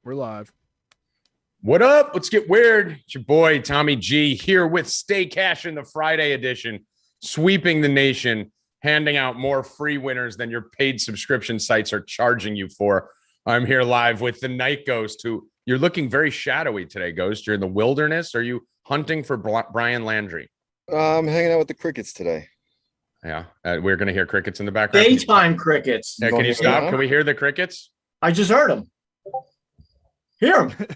We're live. What up? Let's get weird. It's your boy, Tommy G, here with Stay Cash in the Friday edition, sweeping the nation, handing out more free winners than your paid subscription sites are charging you for. I'm here live with the Night Ghost, who you're looking very shadowy today, Ghost. You're in the wilderness. Are you hunting for Brian Landry? I'm hanging out with the crickets today. Yeah, we're going to hear crickets in the background. Daytime crickets. Yeah, can you stop? Can we hear the crickets? I just heard them. Hear them.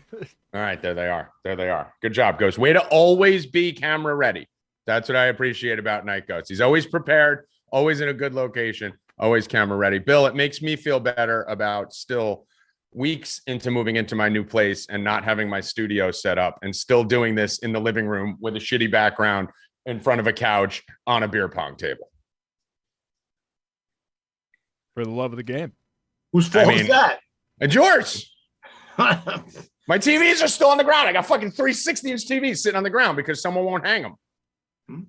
All right, there they are. There they are. Good job, Ghost. Way to always be camera ready. That's what I appreciate about Night Ghost. He's always prepared, always in a good location, always camera ready. Bill, it makes me feel better about still weeks into moving into my new place and not having my studio set up and still doing this in the living room with a shitty background in front of a couch on a beer pong table. For the love of the game. Whose fault is that? It's yours. My TVs are still on the ground. I got fucking 360-inch TVs sitting on the ground because someone won't hang them.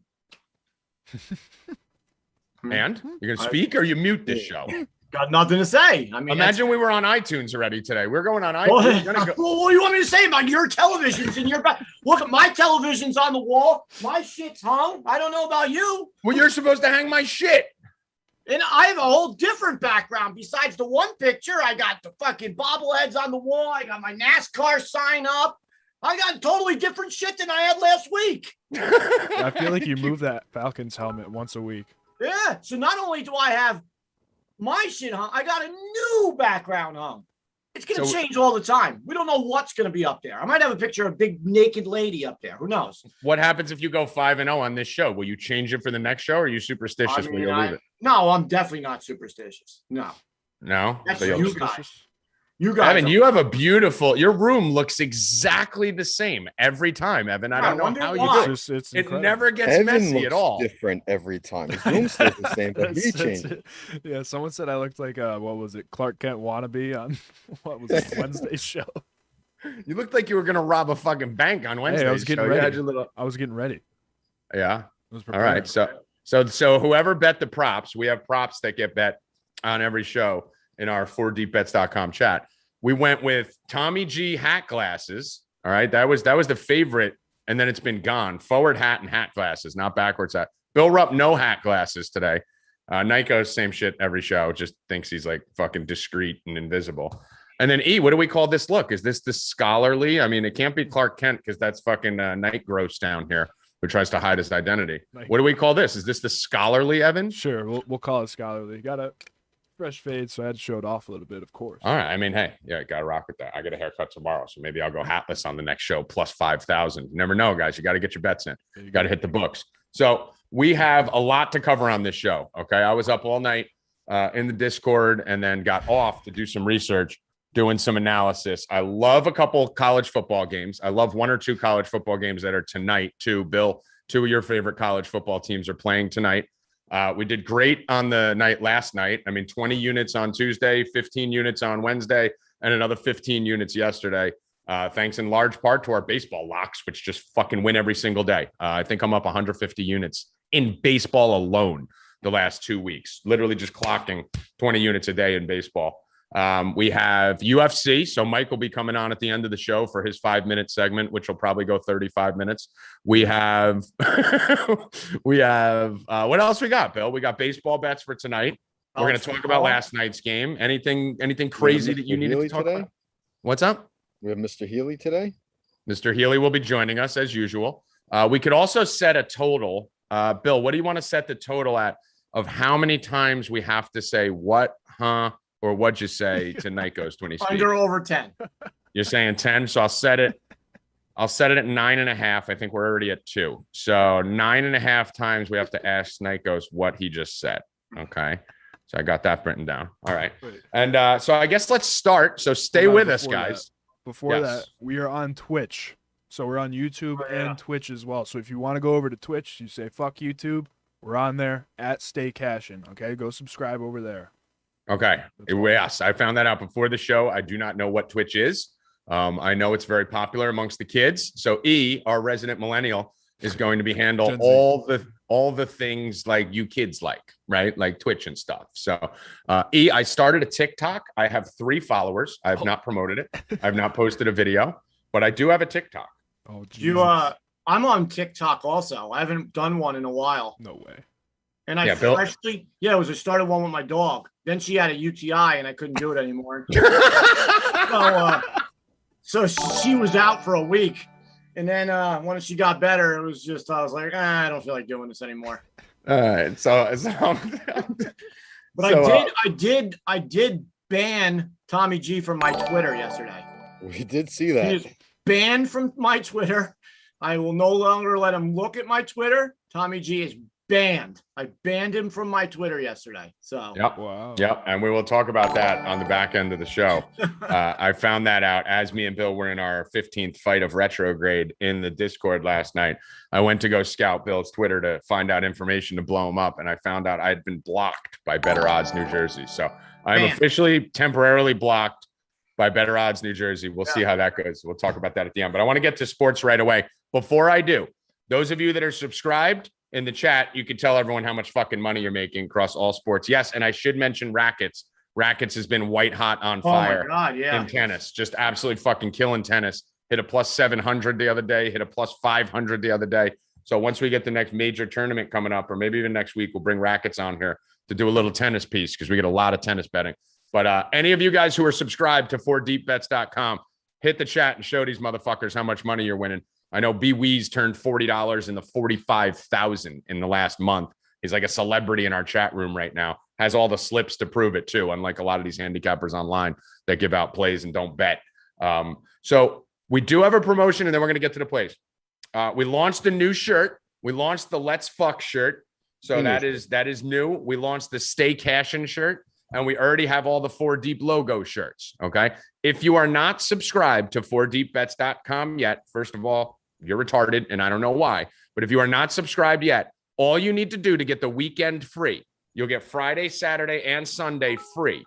And you're gonna speak or you mute this show? Got nothing to say. I mean, imagine we were on iTunes already today. We're going on iTunes. Well, what do you want me to say about your televisions in your back? Look, my television's on the wall. My shit's hung. I don't know about you. Well, you're supposed to hang my shit. And I have a whole different background besides the one picture. I got the fucking bobbleheads on the wall. I got my NASCAR sign up. I got totally different shit than I had last week. I feel like you move that Falcons helmet once a week. Yeah. So not only do I have my shit hung, I got a new background hung. It's going to change all the time. We don't know what's going to be up there. I might have a picture of a big naked lady up there. Who knows? What happens if you go 5-0 on this show? Will you change it for the next show or are you superstitious when you leave it? No, I'm definitely not superstitious. No. That's so you guys. You guys. Evan, you have a beautiful, your room looks exactly the same every time, Evan. I don't know how you do it. It never gets Evan messy looks at all. Different every time. His room stays the same, but he changes. Yeah, someone said I looked like what was it, Clark Kent wannabe on what was it, Wednesday's show. You looked like you were gonna rob a fucking bank on Wednesday. Hey, I was getting ready. I was getting ready. Yeah. All right. So whoever bet the props, we have props that get bet on every show in our 4deepbets.com chat. We went with Tommy G hat glasses. All right. That was the favorite. And then it's been gone. Forward hat and hat glasses, not backwards hat. Bill Rupp, no hat glasses today. Nyko, same shit every show. Just thinks he's like fucking discreet and invisible. And then E, what do we call this look? Is this the scholarly? I mean, it can't be Clark Kent because that's fucking Night Gross down here who tries to hide his identity. What do we call this? Is this the scholarly, Evan? Sure. We'll call it scholarly. Got a fresh fade, so I had to show it off a little bit, of course. All right. I mean, hey, yeah, got to rock with that. I get a haircut tomorrow, so maybe I'll go hatless on the next show plus 5,000. You never know, guys. You got to get your bets in. You got to hit the books. So we have a lot to cover on this show. Okay. I was up all night in the Discord and then got off to do some research, doing some analysis. I love a couple college football games. I love one or two college football games that are tonight too. Bill, two of your favorite college football teams are playing tonight. We did great on the night last night. I mean, 20 units on Tuesday, 15 units on Wednesday, and another 15 units yesterday. Thanks in large part to our baseball locks, which just fucking win every single day. I think I'm up 150 units in baseball alone the last 2 weeks, literally just clocking 20 units a day in baseball. We have UFC. So Mike will be coming on at the end of the show for his 5-minute segment, which will probably go 35 minutes. We have, what else we got, Bill? We got baseball bets for tonight. We're going to talk about last night's game. Anything crazy that you needed to talk about? What's up? We have Mr. Healy today. Mr. Healy will be joining us as usual. We could also set a total. Bill, what do you want to set the total at of how many times we have to say what, huh? Or what'd you say to Night Ghost when he speaks? Under over 10. You're saying 10, so I'll set it at 9.5. I think we're already at 2. So 9.5 times we have to ask Night Ghost what he just said. Okay. So I got that written down. All right. And so I guess let's start. So stay with us, guys. Before that, we are on Twitch. So we're on YouTube and Twitch as well. So if you want to go over to Twitch, you say, fuck YouTube. We're on there at Stay Cashin. Okay. Go subscribe over there. Okay. Yes, I found that out before the show. I do not know what Twitch is. I know it's very popular amongst the kids. So E, our resident millennial, is going to be handle all all the things like you kids like, right? Like Twitch and stuff. So I started a TikTok. I have 3 followers. I have not promoted it. I've not posted a video, but I do have a TikTok. Oh, Jesus. I'm on TikTok also. I haven't done one in a while. No way. And I started one with my dog. Then she had a UTI and I couldn't do it anymore. So she was out for a week. And then when she got better, it was just, I was like, I don't feel like doing this anymore. All right. So but I did ban Tommy G from my Twitter yesterday. We did see that. He is banned from my Twitter. I will no longer let him look at my Twitter. Tommy G is banned. I banned him from my Twitter yesterday. So yep. Wow. Yep. And we will talk about that on the back end of the show. I found that out as me and Bill were in our 15th fight of retrograde in the Discord last night. I went to go scout Bill's Twitter to find out information to blow him up. And I found out I had been blocked by Better Odds New Jersey. So I'm officially temporarily blocked by Better Odds New Jersey. We'll see how that goes. We'll talk about that at the end. But I want to get to sports right away. Before I do, those of you that are subscribed, in the chat, you can tell everyone how much fucking money you're making across all sports. Yes, and I should mention Rackets. Rackets has been white hot on fire in tennis. Just absolutely fucking killing tennis. Hit a plus 700 the other day. Hit a plus 500 the other day. So once we get the next major tournament coming up, or maybe even next week, we'll bring Rackets on here to do a little tennis piece because we get a lot of tennis betting. But any of you guys who are subscribed to 4deepbets.com, hit the chat and show these motherfuckers how much money you're winning. I know B Weeze turned $40 into $45,000 in the last month. He's like a celebrity in our chat room right now. Has all the slips to prove it too, unlike a lot of these handicappers online that give out plays and don't bet. So we do have a promotion, and then we're going to get to the plays. We launched a new shirt. We launched the Let's Fuck shirt. So that is new. We launched the Stay Cashin shirt, and we already have all the 4 Deep logo shirts. Okay. If you are not subscribed to 4deepbets.com yet, first of all, you're retarded, and I don't know why. But if you are not subscribed yet, all you need to do to get the weekend free, you'll get Friday, Saturday, and Sunday free.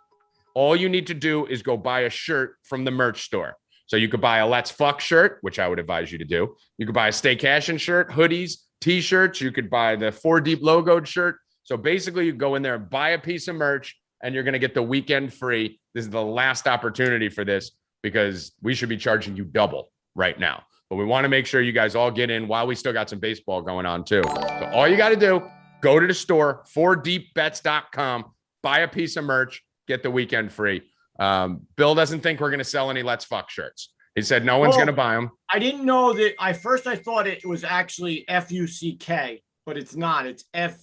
All you need to do is go buy a shirt from the merch store. So you could buy a Let's Fuck shirt, which I would advise you to do. You could buy a Stay Cashin shirt, hoodies, T-shirts. You could buy the 4 Deep logoed shirt. So basically, you go in there and buy a piece of merch, and you're going to get the weekend free. This is the last opportunity for this because we should be charging you double right now. But we want to make sure you guys all get in while we still got some baseball going on too. So all you got to do, go to the store, 4deepbets.com, buy a piece of merch, get the weekend free. Bill doesn't think we're going to sell any Let's Fuck shirts. He said no one's going to buy them. I didn't know that. I thought it was actually F-U-C-K, but it's not. It's F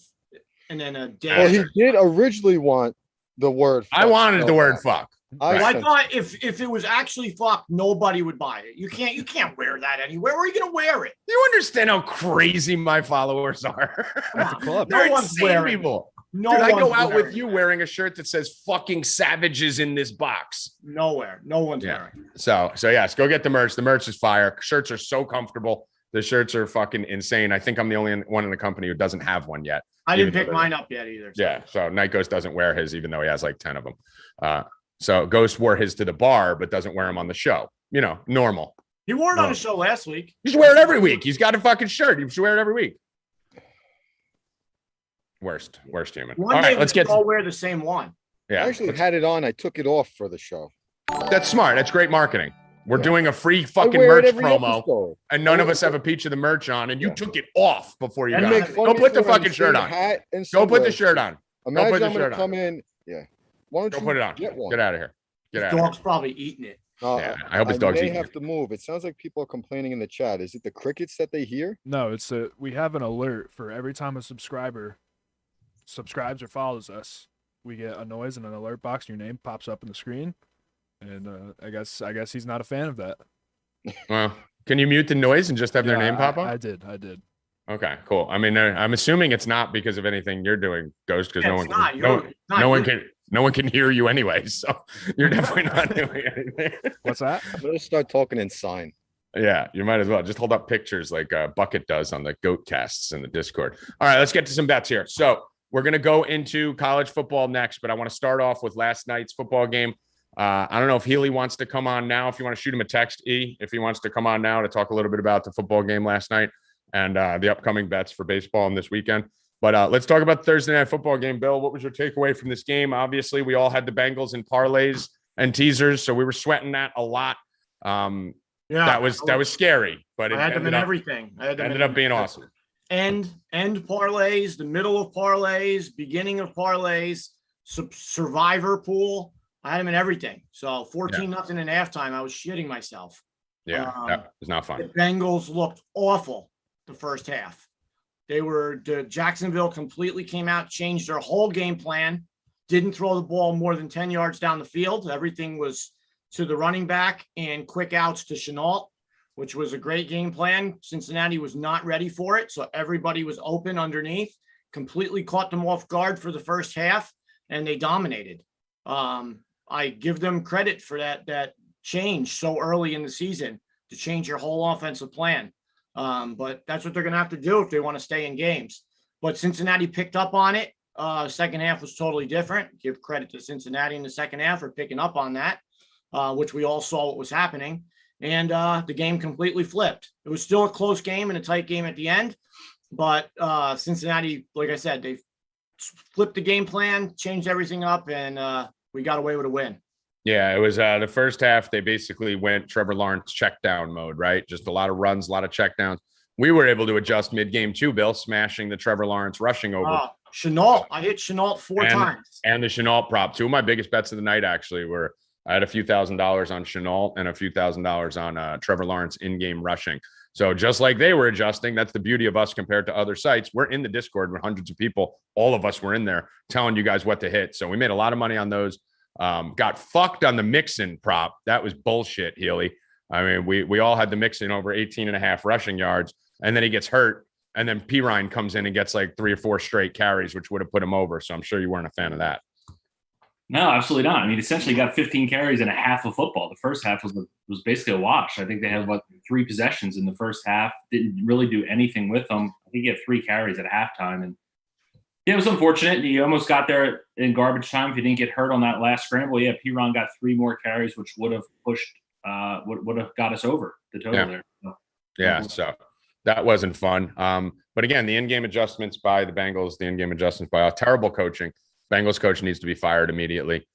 and then a dash. Well, he did originally want the word fuck. I wanted the word fuck. I thought if it was actually fuck, nobody would buy it. You can't wear that anywhere. Where are you going to wear it? You understand how crazy my followers are? That's a club. They're No one's insane wearing people. No, Dude, I go out with you wearing a shirt that says fucking savages in this box. Nowhere. No one's wearing it. So yes, go get the merch. The merch is fire. Shirts are so comfortable. The shirts are fucking insane. I think I'm the only one in the company who doesn't have one yet. I didn't pick mine up yet either. So. Yeah. So Night Ghost doesn't wear his, even though he has like 10 of them. So Ghost wore his to the bar, but doesn't wear them on the show. You know, normal. He wore it on the show last week. You should wear it every week. He's got a fucking shirt. You should wear it every week. Worst human. All right, let's get. All wear the same one. Yeah, I actually had it on. I took it off for the show. That's smart. That's great marketing. We're doing a free fucking merch promo, episode. and none of us have a piece of the merch on, and you took it off before you And got make it. fun Go of put me the when fucking I'm shirt saying on. hat and Go put the sunglasses. shirt on. Imagine put the I'm gonna shirt on. come in. Yeah. Why don't Go you put it on. get one? Get out of here. Get His out of here. dog's probably eating it. Yeah, I hope his dog's may eating have it. to move. It sounds like people are complaining in the chat. Is it the crickets that they hear? No, it's we have an alert for every time a subscriber subscribes or follows us. We get a noise and an alert box. Your name pops up on the screen, and I guess he's not a fan of that. Well, can you mute the noise and just have their Yeah, name pop up? I did. Okay, cool. I mean, I'm assuming it's not because of anything you're doing, Ghost, because Yeah, no one can hear you anyway. So you're definitely not doing anything. What's that? I'm gonna start talking in sign. Yeah, you might as well just hold up pictures like Bucket does on the goat casts in the Discord. All right, let's get to some bets here. So we're gonna go into college football next, but I want to start off with last night's football game. I don't know if Healy wants to come on now. If you want to shoot him a text, if he wants to come on now to talk a little bit about the football game last night. and the upcoming bets for baseball on this weekend. But let's talk about the Thursday night football game. Bill, what was your takeaway from this game? Obviously, we all had the Bengals in parlays and teasers, so we were sweating that a lot. That was scary, but it I had them in everything. Ended up being awesome. End parlays, the middle of parlays, beginning of parlays, survivor pool. I had them in everything. So 14-0 in halftime. I was shitting myself. Yeah, that was not fun. The Bengals looked awful the first half. Jacksonville completely came out, changed their whole game plan, didn't throw the ball more than 10 yards down the field. Everything was to the running back and quick outs to Chenault, which was a great game plan. Cincinnati was not ready for it, so everybody was open underneath, completely caught them off guard for the first half, and they dominated. I give them credit for that change so early in the season to change your whole offensive plan. But that's what they're going to have to do if they want to stay in games. But Cincinnati picked up on it. Second half was totally different. Give credit to Cincinnati in the second half for picking up on that, which we all saw what was happening. And the game completely flipped. It was still a close game and a tight game at the end. But Cincinnati, like I said, they flipped the game plan, changed everything up, and we got away with a win. Yeah, it was the first half. They basically went Trevor Lawrence check down mode, right? Just a lot of runs, a lot of check downs. We were able to adjust mid-game too, Bill, smashing the Trevor Lawrence rushing over. Chenault. I hit Chenault four times. And the Chenault prop. Two of my biggest bets of the night actually were I had a few $1,000s on Chenault and a few $1,000s on Trevor Lawrence in-game rushing. So just like they were adjusting, that's the beauty of us compared to other sites. We're in the Discord with hundreds of people. All of us were in there telling you guys what to hit. So we made a lot of money on those. Got fucked on the Mixon prop. That was bullshit, Healy. I mean, we all had the Mixon over 18.5 rushing yards, and then he gets hurt. And then Pirine comes in and gets like 3 or 4 straight carries, which would have put him over. So I'm sure you weren't a fan of that. No, absolutely not. I mean, essentially got 15 carries and a half of football. The first half was basically a wash. I think they had 3 possessions in the first half. Didn't really do anything with them. I think he had 3 carries at halftime. And yeah, it was unfortunate. He almost got there in garbage time. If he didn't get hurt on that last scramble, yeah, Pirine got 3 more carries, which would have pushed, would have got us over the total there. So, yeah, so that wasn't fun. But again, the in-game adjustments by the Bengals, the in-game adjustments by terrible coaching. Bengals coach needs to be fired immediately.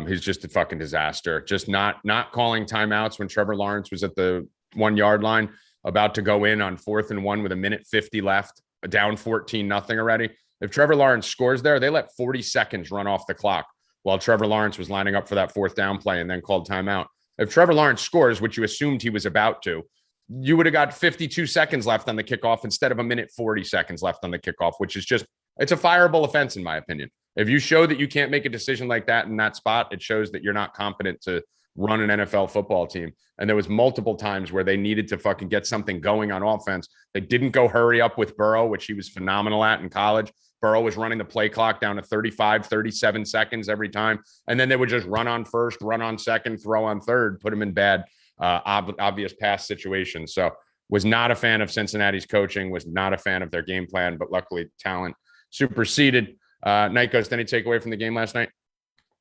He's just a fucking disaster. Just not calling timeouts when Trevor Lawrence was at the 1 yard line, about to go in on 4th and 1 with 1:50 left, down 14-0 already. If Trevor Lawrence scores there, they let 40 seconds run off the clock while Trevor Lawrence was lining up for that 4th down play and then called timeout. If Trevor Lawrence scores, which you assumed he was about to, you would have got 52 seconds left on the kickoff instead of 1:40 seconds left on the kickoff, which is just, it's a fireable offense in my opinion. If you show that you can't make a decision like that in that spot, it shows that you're not competent to run an NFL football team. And there was multiple times where they needed to fucking get something going on offense. They didn't go hurry up with Burrow, which he was phenomenal at in college. Burrow was running the play clock down to 35, 37 seconds every time. And then they would just run on first, run on second, throw on third, put him in bad, obvious pass situations. So was not a fan of Cincinnati's coaching, was not a fan of their game plan, but luckily talent superseded. Night Ghost, any takeaway from the game last night?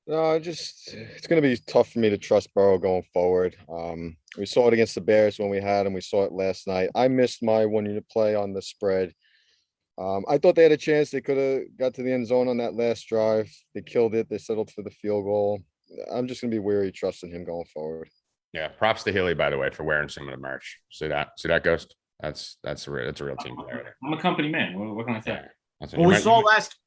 No, it's going to be tough for me to trust Burrow going forward. We saw it against the Bears when we had him. We saw it last night. I missed my 1-unit play on the spread. I thought they had a chance. They could have got to the end zone on that last drive. They killed it. They settled for the field goal. I'm just going to be weary trusting him going forward. Yeah, props to Healy, by the way, for wearing some of the merch. See that, Ghost? That's a real team player. I'm a company man. What can I say? Well,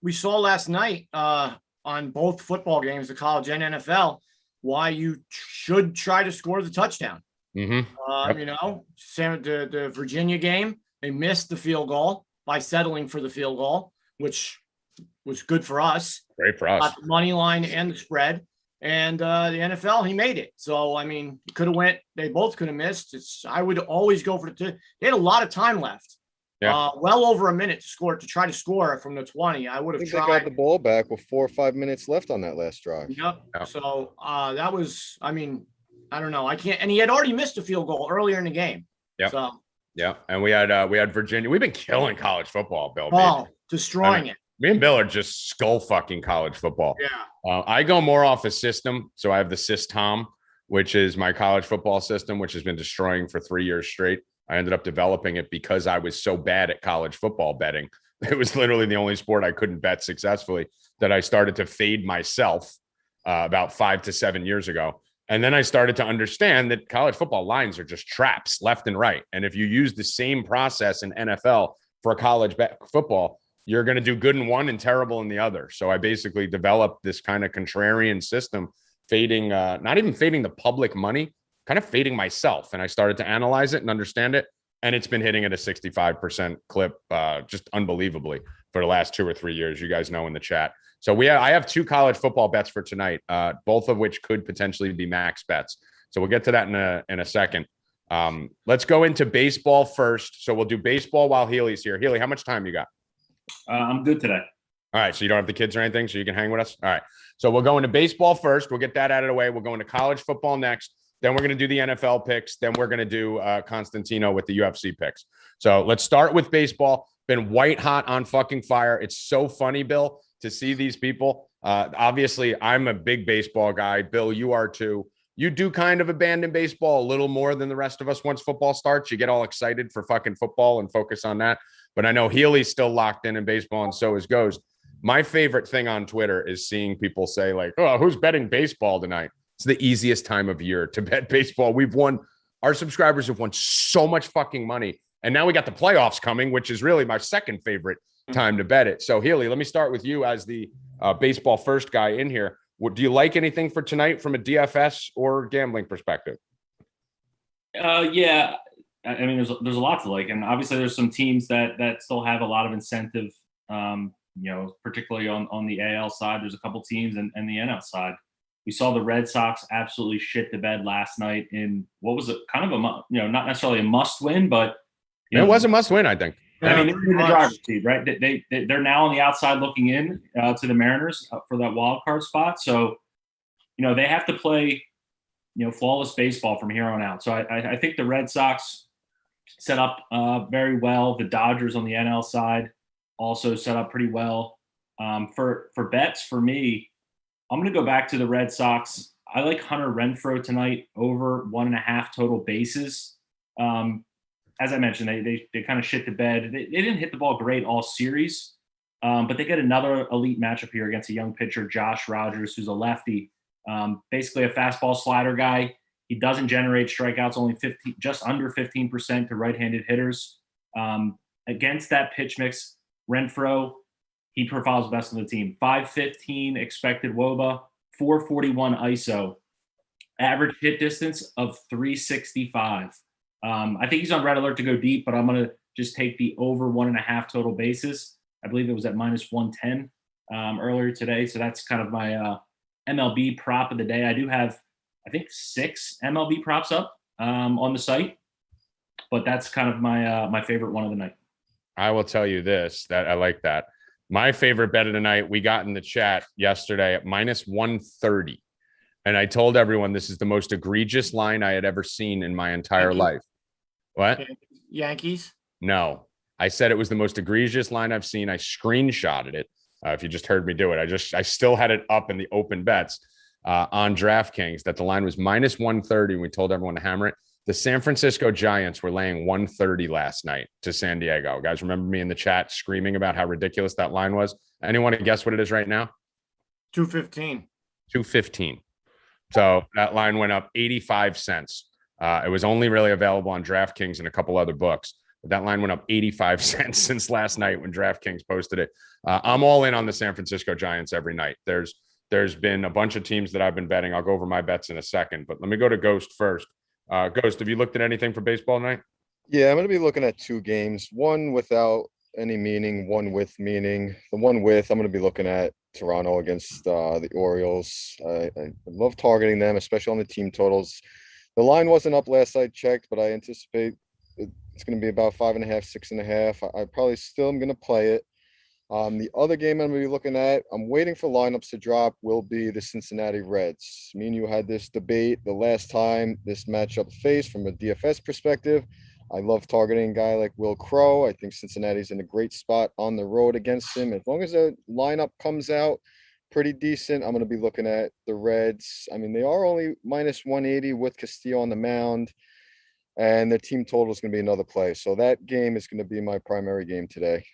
we saw last night on both football games, the college and NFL, why you should try to score the touchdown. Mm-hmm. You know, the Virginia game, they missed the field goal by settling for the field goal, which was good for us. Great for us. Got the money line and the spread. And the NFL, he made it. So, I mean, they both could have missed. I would always go for they had a lot of time left. Yeah. Well over a minute to try to score from the 20. I would have tried. They got the ball back with 4 or 5 minutes left on that last drive. Yep. So that was, I mean, I don't know. I can't, and he had already missed a field goal earlier in the game. Yeah. So yeah. And we had Virginia. We've been killing college football, Bill. Destroying it. Me and Bill are just skull fucking college football. Yeah. I go more off a system. So I have the System, which is my college football system, which has been destroying for 3 years straight. I ended up developing it because I was so bad at college football betting. It was literally the only sport I couldn't bet successfully, that I started to fade myself about 5 to 7 years ago. And then I started to understand that college football lines are just traps left and right. And if you use the same process in NFL for college football, you're going to do good in one and terrible in the other. So I basically developed this kind of contrarian system, fading, not even fading the public money, kind of fading myself. And I started to analyze it and understand it. And it's been hitting at a 65% clip, just unbelievably, for the last 2 or 3 years. You guys know in the chat. So I have 2 college football bets for tonight, both of which could potentially be max bets. So we'll get to that in a second. Let's go into baseball first. So we'll do baseball while Healy's here. Healy, how much time you got? I'm good today. All right. So you don't have the kids or anything, so you can hang with us? All right. So we'll go into baseball first. We'll get that out of the way. We'll go into college football next. Then we're going to do the NFL picks. Then we're going to do Constantino with the UFC picks. So let's start with baseball. Been white hot on fucking fire. It's so funny, Bill, to see these people. Obviously, I'm a big baseball guy. Bill, you are too. You do kind of abandon baseball a little more than the rest of us once football starts. You get all excited for fucking football and focus on that. But I know Healy's still locked in baseball, and so is Ghost. My favorite thing on Twitter is seeing people say, like, oh, who's betting baseball tonight? It's the easiest time of year to bet baseball. Our subscribers have won so much fucking money. And now we got the playoffs coming, which is really my second favorite time to bet it. So Healy, let me start with you as the baseball first guy in here. Do you like anything for tonight from a DFS or gambling perspective? Yeah. I mean, there's a lot to like. And obviously there's some teams that still have a lot of incentive, particularly on the AL side. There's a couple teams and the NL side. We saw the Red Sox absolutely shit the bed last night in what was kind of not necessarily a must win, but it was a must win, I think. I mean, they're in the driver's seat, right? They're now on the outside looking in to the Mariners for that wild card spot. So, they have to play, flawless baseball from here on out. So I think the Red Sox set up very well. The Dodgers on the NL side also set up pretty well. For bets, for me, I'm going to go back to the Red Sox. I like Hunter Renfroe tonight over 1.5 total bases. As I mentioned, they kind of shit the bed. They didn't hit the ball great all series, but they get another elite matchup here against a young pitcher, Josh Rogers, who's a lefty, basically a fastball slider guy. He doesn't generate strikeouts, only just under 15% to right-handed hitters. Against that pitch mix, Renfroe, he profiles best on the team. 515 expected WOBA, 441 ISO, average hit distance of 365. I think he's on red alert to go deep, but I'm going to just take the over 1.5 total bases. I believe it was at -110 earlier today. So that's kind of my MLB prop of the day. I do have, I think, 6 MLB props up on the site, but that's kind of my favorite one of the night. I will tell you this, that I like that. My favorite bet of the night, we got in the chat yesterday at -130. And I told everyone this is the most egregious line I had ever seen in my entire life. What? Yankees? No. I said it was the most egregious line I've seen. I screenshotted it. If you just heard me do it, I still had it up in the open bets on DraftKings that the line was -130. We told everyone to hammer it. The San Francisco Giants were laying 130 last night to San Diego. Guys, remember me in the chat screaming about how ridiculous that line was? Anyone guess what it is right now? 215. 215. So that line went up 85 cents. It was only really available on DraftKings and a couple other books. But that line went up 85 cents since last night when DraftKings posted it. I'm all in on the San Francisco Giants every night. There's been a bunch of teams that I've been betting. I'll go over my bets in a second. But let me go to Ghost first. Ghost, have you looked at anything for baseball tonight? Yeah, I'm going to be looking at 2 games, one without any meaning, one with meaning. The one with, I'm going to be looking at Toronto against the Orioles. I love targeting them, especially on the team totals. The line wasn't up last I checked, but I anticipate it's going to be about 5.5, 6.5. I probably still am going to play it. The other game I'm going to be looking at, I'm waiting for lineups to drop, will be the Cincinnati Reds. Me and you had this debate the last time this matchup faced from a DFS perspective. I love targeting a guy like Will Crow. I think Cincinnati's in a great spot on the road against him. As long as the lineup comes out pretty decent, I'm going to be looking at the Reds. I mean, they are only -180 with Castillo on the mound. and the team total is going to be another play. So that game is going to be my primary game today.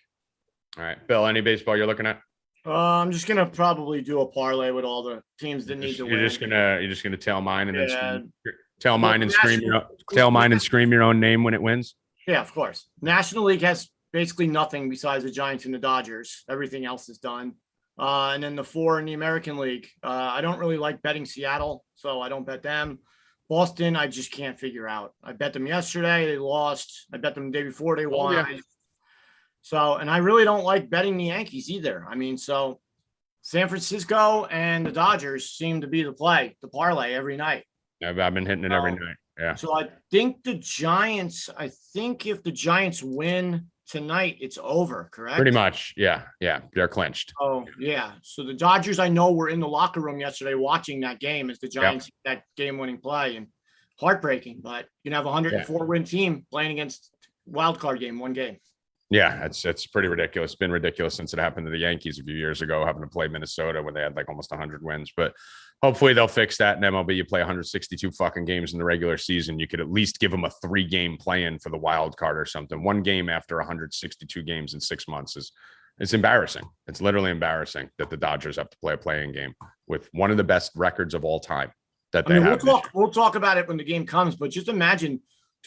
All right, Bill, any baseball you're looking at? I'm just gonna probably do a parlay with all the teams that need to win. You're just gonna tail mine and then Yeah. tail mine and scream your own name when it wins. Yeah, of course. National League has basically nothing besides the Giants and the Dodgers. Everything else is done. And then the 4 in the American League. I don't really like betting Seattle, so I don't bet them. Boston, I just can't figure out. I bet them yesterday, they lost. I bet them the day before, they won. Yeah. So, and I really don't like betting the Yankees either. I mean, so San Francisco and the Dodgers seem to be the parlay every night. I've been hitting it every night. Yeah. So I think if the Giants win tonight, it's over, correct? Pretty much. Yeah. Yeah. They're clinched. Oh, yeah. So the Dodgers, I know, were in the locker room yesterday watching that game as the Giants hit that game-winning play, and heartbreaking, but you can have a 104-win team playing against wild card game, one game. Yeah, it's pretty ridiculous. It's been ridiculous since it happened to the Yankees a few years ago, having to play Minnesota when they had like almost 100 wins. But hopefully they'll fix that in MLB. You play 162 fucking games in the regular season. You could at least give them a 3-game play-in for the wild card or something. One game after 162 games in 6 months it's embarrassing. It's literally embarrassing that the Dodgers have to play a play-in game with one of the best records of all time that they have. We'll talk about it when the game comes, but just imagine.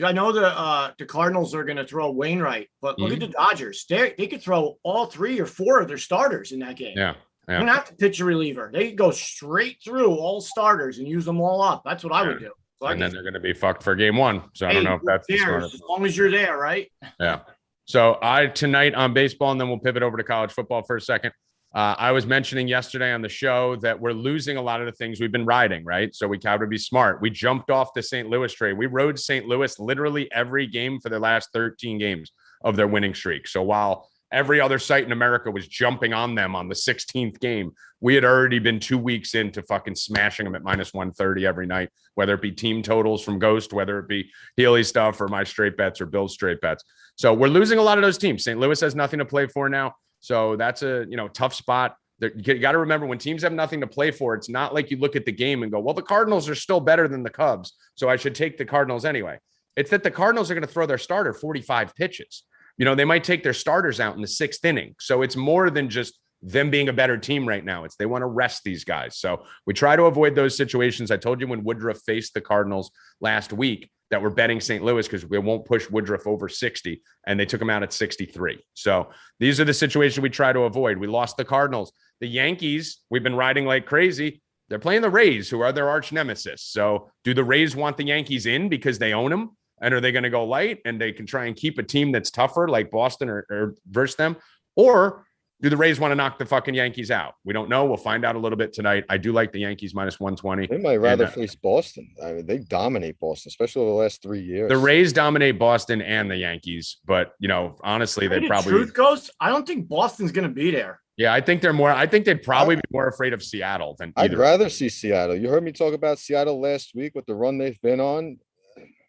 I know the Cardinals are going to throw Wainwright, but look at the Dodgers. They could throw all 3 or 4 of their starters in that game. Yeah. They don't have to pitch a reliever. They could go straight through all starters and use them all up. That's what I would do. So and then they're going to be fucked for game 1. So I don't know if that's the smartest. As long as you're there, right? Yeah. So tonight on baseball, and then we'll pivot over to college football for a second. I was mentioning yesterday on the show that we're losing a lot of the things we've been riding, right? So we got to be smart. We jumped off the St. Louis trade. We rode St. Louis literally every game for the last 13 games of their winning streak. So while every other site in America was jumping on them on the 16th game, we had already been 2 weeks into fucking smashing them at minus 130 every night, whether it be team totals from Ghost, whether it be Healy stuff or my straight bets or Bill's straight bets. So we're losing a lot of those teams. St. Louis has nothing to play for now. So that's a tough spot. You got to remember, when teams have nothing to play for, it's not like you look at the game and go, well, the Cardinals are still better than the Cubs, so I should take the Cardinals anyway. It's that the Cardinals are going to throw their starter 45 pitches. They might take their starters out in the 6th inning. So it's more than just them being a better team right now. It's they want to rest these guys. So we try to avoid those situations. I told you when Woodruff faced the Cardinals last week that we're betting St. Louis because we won't push Woodruff over 60, and they took him out at 63. So these are the situations we try to avoid. We lost the Cardinals. The Yankees, we've been riding like crazy. They're playing the Rays, who are their arch nemesis. So do the Rays want the Yankees in because they own them? And are they going to go light and they can try and keep a team that's tougher like Boston or versus them? Or do the Rays want to knock the fucking Yankees out? We don't know. We'll find out a little bit tonight. I do like the Yankees minus 120. They might rather face Boston. I mean, they dominate Boston, especially over the last 3 years. The Rays dominate Boston and the Yankees, but honestly, they probably. Truth goes, I don't think Boston's going to be there. Yeah, I think they'd probably be more afraid of Seattle than either. I'd rather see Seattle. You heard me talk about Seattle last week with the run they've been on.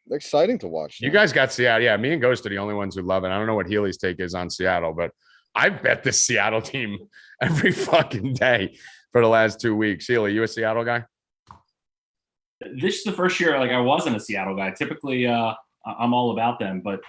They're exciting to watch. You guys got Seattle. Yeah, me and Ghost are the only ones who love it. I don't know what Healy's take is on Seattle, but I bet this Seattle team every fucking day for the last 2 weeks. Healy, you a Seattle guy? This is the first year I wasn't a Seattle guy. Typically, I'm all about them, but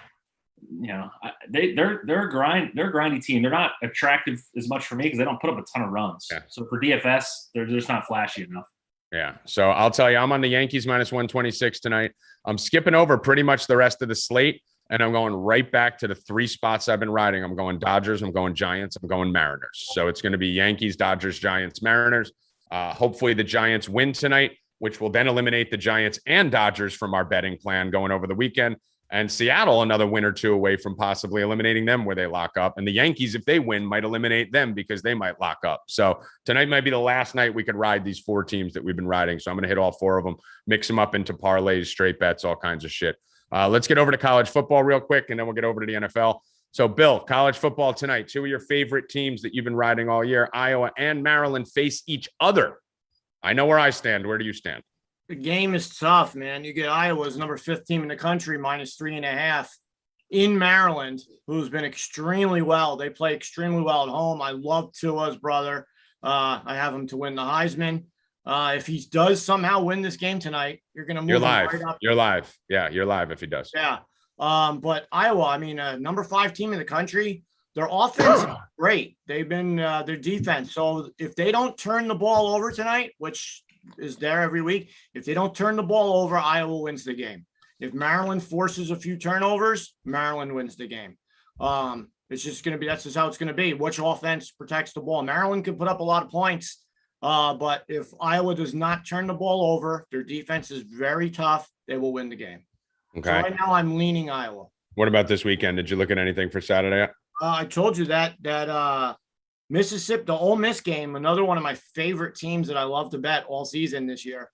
they're a grindy team. They're not attractive as much for me because they don't put up a ton of runs. Yeah. So for DFS, they're just not flashy enough. Yeah. So I'll tell you, I'm on the Yankees minus 126 tonight. I'm skipping over pretty much the rest of the slate. And I'm going right back to the 3 spots I've been riding. I'm going Dodgers, I'm going Giants, I'm going Mariners. So it's going to be Yankees, Dodgers, Giants, Mariners. Hopefully the Giants win tonight, which will then eliminate the Giants and Dodgers from our betting plan going over the weekend. And Seattle, another win or 2 away from possibly eliminating them where they lock up. And the Yankees, if they win, might eliminate them because they might lock up. So tonight might be the last night we could ride these 4 teams that we've been riding. So I'm going to hit all 4 of them, mix them up into parlays, straight bets, all kinds of shit. Let's get over to college football real quick, and then we'll get over to the NFL. So, Bill, college football tonight. 2 of your favorite teams that you've been riding all year, Iowa and Maryland, face each other. I know where I stand. Where do you stand? The game is tough, man. You get Iowa's number 5th team in the country, minus 3.5 in Maryland, who's been extremely well. They play extremely well at home. I love Tua's brother. I have him to win the Heisman. If he does somehow win this game tonight, you're going to move You're him live. right up. You're live. Yeah, you're live if he does. Yeah. But Iowa, I mean, number 5 team in the country, their offense is great. They've been their defense. So if they don't turn the ball over tonight, which is there every week, if they don't turn the ball over, Iowa wins the game. If Maryland forces a few turnovers, Maryland wins the game. It's just going to be, that's just how it's going to be. Which offense protects the ball? Maryland can put up a lot of points. But if Iowa does not turn the ball over, their defense is very tough. They will win the game. Okay. So right now I'm leaning Iowa. What about this weekend? Did you look at anything for Saturday? I told you that Mississippi, the Ole Miss game, another one of my favorite teams that I love to bet all season this year.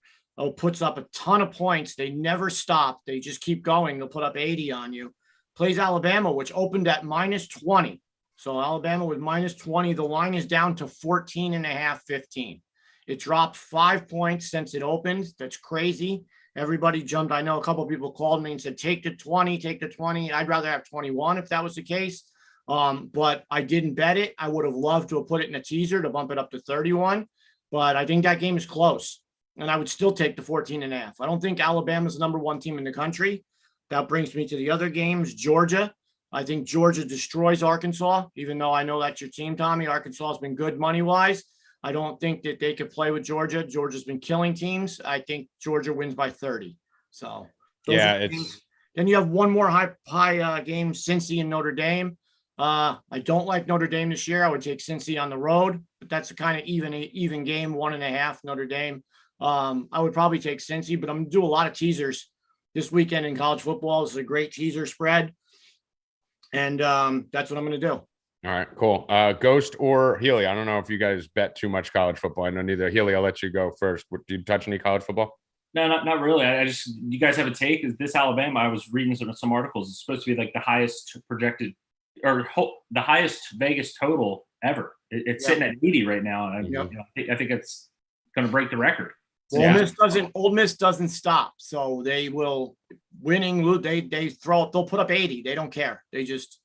Puts up a ton of points. They never stop. They just keep going. They'll put up 80 on you. Plays Alabama, which opened at -20. So Alabama with -20. The line is down to 14.5, 15. It dropped 5 points since it opened. That's crazy. Everybody jumped. I know a couple of people called me and said, take the 20, take the 20. I'd rather have 21 if that was the case. But I didn't bet it. I would have loved to have put it in a teaser to bump it up to 31. But I think that game is close. And I would still take the 14.5. I don't think Alabama's the number 1 team in the country. That brings me to the other games. Georgia. I think Georgia destroys Arkansas, even though I know that's your team, Tommy. Arkansas has been good money-wise. I don't think that they could play with Georgia. Georgia's been killing teams. I think Georgia wins by 30. So yeah, it's. Then you have one more high game, Cincy and Notre Dame. I don't like Notre Dame this year. I would take Cincy on the road, but that's a kind of even game, 1.5 Notre Dame. I would probably take Cincy, but I'm going to do a lot of teasers this weekend in college football. This is a great teaser spread. And that's what I'm going to do. All right, cool. Ghost or Healy? I don't know if you guys bet too much college football. I know neither. Healy, I'll let you go first. Do you touch any college football? No, not really. I just, you guys have a take? Is this Alabama? I was reading some articles. It's supposed to be like the highest projected or the highest Vegas total ever. It's sitting at 80 right now. And I think it's going to break the record. Well, Ole Miss doesn't stop. So they will winning. They throw up, they'll put up 80. They don't care. He just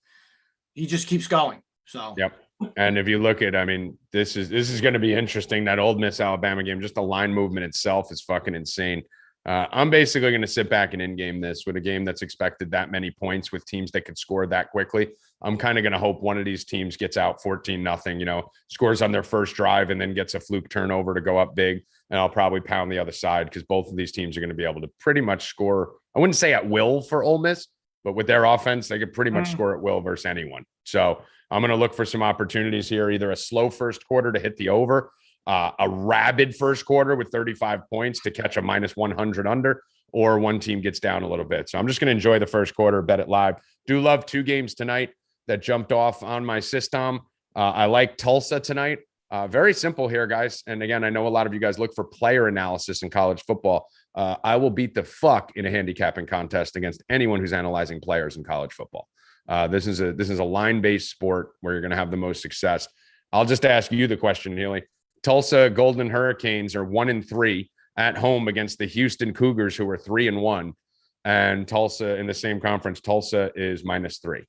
keeps going. So, yep. And if you look at, I mean, this is going to be interesting. That Ole Miss Alabama game, just the line movement itself is fucking insane. I'm basically going to sit back and in-game this with a game that's expected that many points with teams that could score that quickly. I'm kind of going to hope one of these teams gets out 14-0, scores on their first drive and then gets a fluke turnover to go up big. And I'll probably pound the other side because both of these teams are going to be able to pretty much score. I wouldn't say at will for Ole Miss, but with their offense, they could pretty much score at will versus anyone. So I'm going to look for some opportunities here, either a slow first quarter to hit the over, a rabid first quarter with 35 points to catch a -100 under, or one team gets down a little bit. So I'm just going to enjoy the first quarter, bet it live. Do love 2 games tonight that jumped off on my system. I like Tulsa tonight. Very simple here, guys. And again, I know a lot of you guys look for player analysis in college football. I will beat the fuck in a handicapping contest against anyone who's analyzing players in college football. This is a line-based sport where you're going to have the most success. I'll just ask you the question, Neely. Tulsa Golden Hurricanes are 1-3 at home against the Houston Cougars, who are 3-1, and Tulsa in the same conference. Tulsa is -3.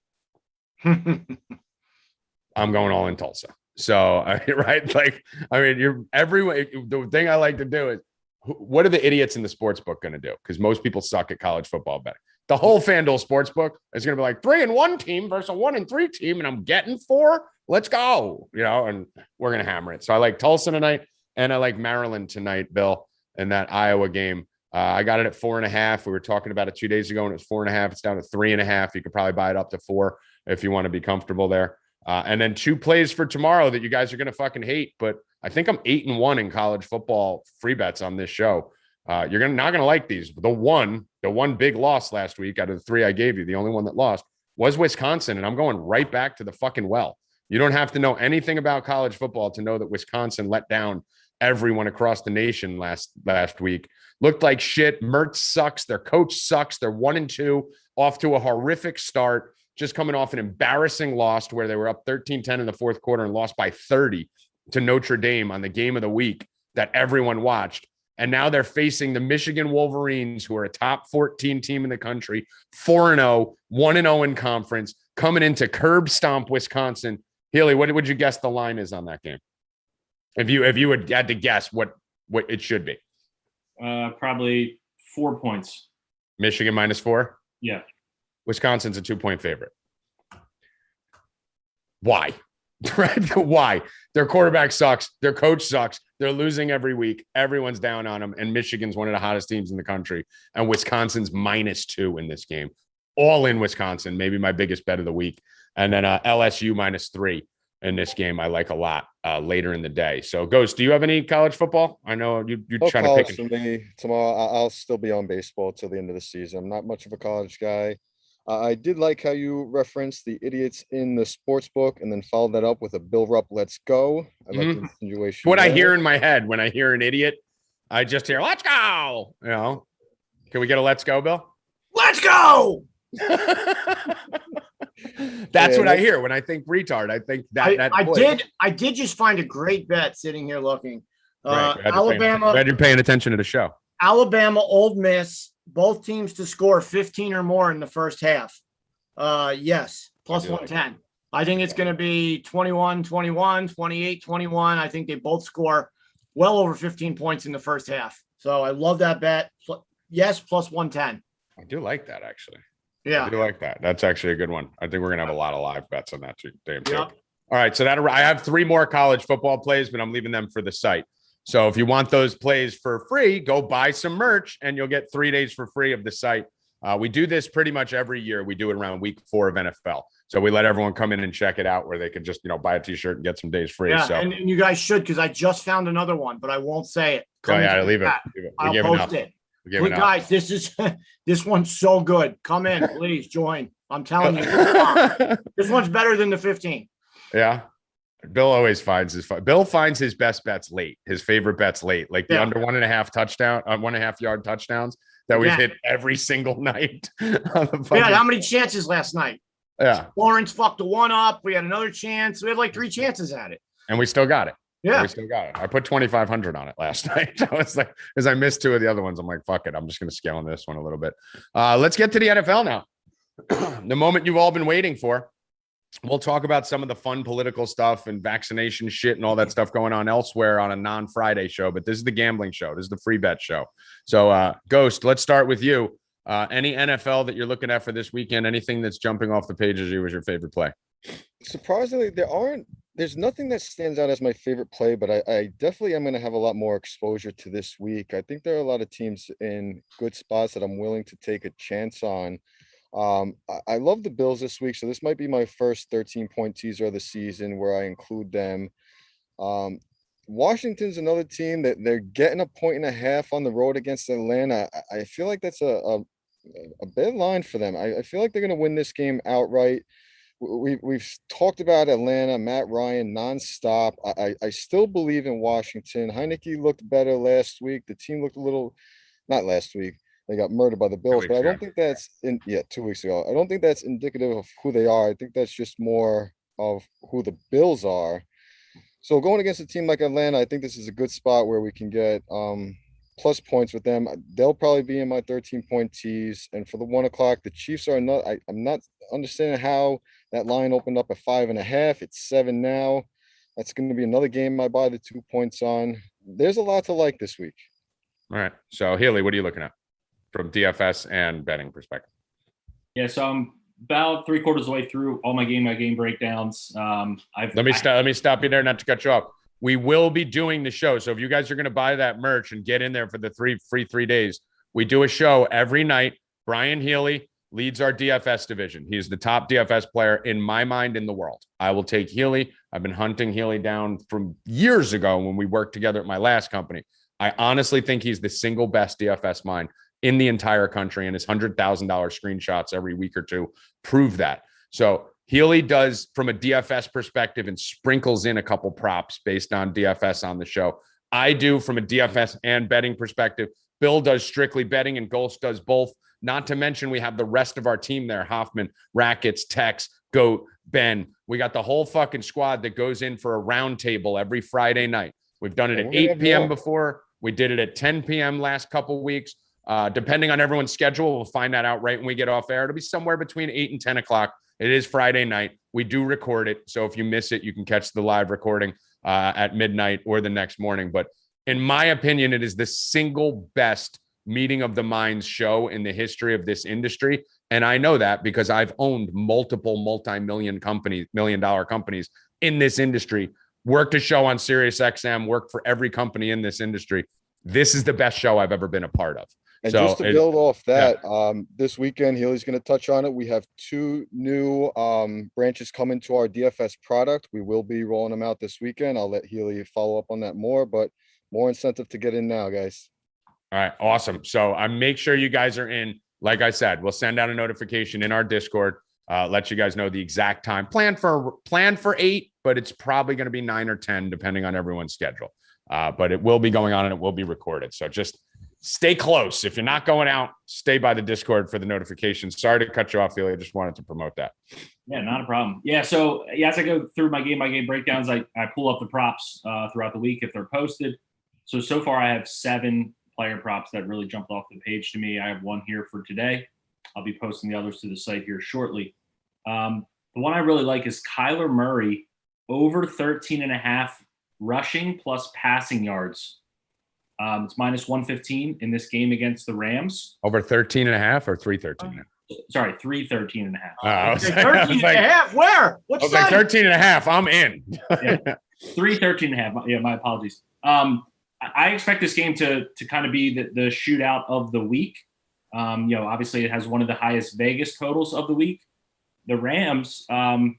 I'm going all in Tulsa. So, right? Like, I mean, the thing I like to do is, what are the idiots in the sports book going to do? Because most people suck at college football betting. The whole FanDuel sports book is going to be like 3-1 team versus a 1-3 team, and I'm getting 4. Let's go, and we're going to hammer it. So I like Tulsa tonight, and I like Maryland tonight, Bill, in that Iowa game. I got it at 4.5. We were talking about it 2 days ago, and it was 4.5. It's down to 3.5. You could probably buy it up to 4 if you want to be comfortable there. And then 2 plays for tomorrow that you guys are going to fucking hate, but I think I'm 8-1 in college football free bets on this show. You're not going to like these. The one big loss last week out of the 3 I gave you, the only one that lost was Wisconsin. And I'm going right back to the fucking well. You don't have to know anything about college football to know that Wisconsin let down everyone across the nation last week. Looked like shit. Mertz sucks. Their coach sucks. They're 1-2 off to a horrific start, just coming off an embarrassing loss where they were up 13-10 in the fourth quarter and lost by 30 to Notre Dame on the game of the week that everyone watched. And now they're facing the Michigan Wolverines, who are a top 14 team in the country, 4-0, 1-0 in conference, coming into curb stomp Wisconsin. Healy, what would you guess the line is on that game? If you had to guess what what it should be? Probably 4 points. Michigan -4. Yeah. Wisconsin's a 2-point favorite. Why? Right? Why? Their quarterback sucks. Their coach sucks. They're losing every week. Everyone's down on them. And Michigan's one of the hottest teams in the country. And Wisconsin's -2 in this game. All in Wisconsin. Maybe my biggest bet of the week. And then LSU -3 in this game. I like a lot later in the day. So, Ghost, do you have any college football? I know you're No trying to college pick. for me tomorrow. I'll still be on baseball till the end of the season. I'm not much of a college guy. I did like how you referenced the idiots in the sports book and then followed that up with a Bill Rupp, let's go. I like the insinuation. What I there. hear in my head when I hear an idiot, I just hear, let's go. You know, can we get a let's go, Bill? Let's go. That's what I hear when I think retard. I think that I did just find a great bet sitting here looking. Right. Alabama. Glad you're paying attention to the show. Alabama, Ole Miss, both teams to score 15 or more in the first half. Yes, plus 110. I think it's going to be 21-21, 28-21. I think they both score well over 15 points in the first half. So I love that bet. Yes, plus 110. I do like that, actually. Yeah. I do like that. That's actually a good one. I think we're going to have a lot of live bets on that too. Damn too. Yep. All right. So I have 3 more college football plays, but I'm leaving them for the site. So if you want those plays for free, go buy some merch and you'll get 3 days for free of the site. We do this pretty much every year. We do it around week 4 of NFL. So we let everyone come in and check it out where they can just, buy a t-shirt and get some days free. Yeah, so and you guys should, because I just found another one, but I won't say it. Leave it. I'll post it. Guys, this one's so good. Come in, please join. I'm telling you, this one's better than the 15. Yeah. Bill always finds his best bets late, his favorite bets late, like the under 1.5 yard touchdowns that we've hit every single night. How many chances last night? Yeah. Lawrence fucked the one up. We had another chance. We had like 3 chances at it. And we still got it. Yeah. We still got it. I put 2,500 on it last night. I was like, as I missed 2 of the other ones, I'm like, fuck it. I'm just going to scale on this one a little bit. Let's get to the NFL now. The moment you've all been waiting for. We'll talk about some of the fun political stuff and vaccination shit and all that stuff going on elsewhere on a non-Friday show. But this is the gambling show. This is the free bet show. So, Ghost, let's start with you. Any NFL that you're looking at for this weekend? Anything that's jumping off the page as your favorite play? Surprisingly, there's nothing that stands out as my favorite play, but I definitely am going to have a lot more exposure to this week. I think there are a lot of teams in good spots that I'm willing to take a chance on. I love the Bills this week, so this might be my first 13-point teaser of the season where I include them. Washington's another team that they're getting 1.5 on the road against Atlanta. I feel like that's a bad line for them. I feel like they're going to win this game outright. We've talked about Atlanta, Matt Ryan nonstop. I still believe in Washington. Heineke looked better last week. The team looked not last week. They got murdered by the Bills, but I don't think that's 2 weeks ago. I don't think that's indicative of who they are. I think that's just more of who the Bills are. So going against a team like Atlanta, I think this is a good spot where we can get plus points with them. They'll probably be in my 13-point tease. And for the 1 o'clock, the Chiefs are not. I'm not understanding how that line opened up at 5.5. It's 7 now. That's going to be another game I buy the 2 points on. There's a lot to like this week. All right. So Healy, what are you looking at from DFS and betting perspective? Yeah, so I'm about 3/4 of the way through all my game breakdowns. Let me stop you there, not to cut you off. We will be doing the show. So if you guys are going to buy that merch and get in there for the free 3 days, we do a show every night. Brian Healy leads our DFS division. He's the top DFS player in my mind in the world. I will take Healy. I've been hunting Healy down from years ago when we worked together at my last company. I honestly think he's the single best DFS mind in the entire country, and his $100,000 screenshots every week or 2 prove that. So Healy does from a DFS perspective and sprinkles in a couple props based on DFS on the show. I do from a DFS and betting perspective. Bill does strictly betting and Ghost does both. Not to mention we have the rest of our team there. Hoffman, Rackets, Tex, Goat, Ben. We got the whole fucking squad that goes in for a round table every Friday night. We've done it at 8 p.m. before. We did it at 10 p.m. last couple weeks. Depending on everyone's schedule, we'll find that out right when we get off air. It'll be somewhere between 8 and 10 o'clock. It is Friday night. We do record it. So if you miss it, you can catch the live recording at midnight or the next morning. But In my opinion, it is the single best meeting of the minds show in the history of this industry. And I know that because I've owned multiple multi-million companies, $1 million companies in this industry, worked a show on Sirius XM, worked for every company in this industry. This is the best show I've ever been a part of. And So just to build off that, this weekend, Healy's going to touch on it. We have 2 new branches coming to our DFS product. We will be rolling them out this weekend. I'll let Healy follow up on that more, but more incentive to get in now, guys. All right, awesome. So I make sure you guys are in. Like I said, we'll send out a notification in our Discord, let you guys know the exact time. Plan for 8, but it's probably going to be 9 or 10, depending on everyone's schedule. But it will be going on and it will be recorded. So just stay close. If you're not going out, stay by the Discord for the notifications. Sorry to cut you off, Ilya. I just wanted to promote that. Yeah, not a problem. Yeah, so as I go through my game breakdowns, I pull up the props throughout the week if they're posted. So far I have 7 player props that really jumped off the page to me. I have 1 here for today. I'll be posting the others to the site here shortly. The one I really like is Kyler Murray over 13.5 rushing plus passing yards. It's minus 115 in this game against the Rams. Over 13.5 or 313.5? Sorry, 313.5. I was 13.5. Where? What I was side? like 13.5. I'm in. Yeah. 313.5. Yeah, my apologies. I expect this game to kind of be the shootout of the week. Obviously it has one of the highest Vegas totals of the week. The Rams, kind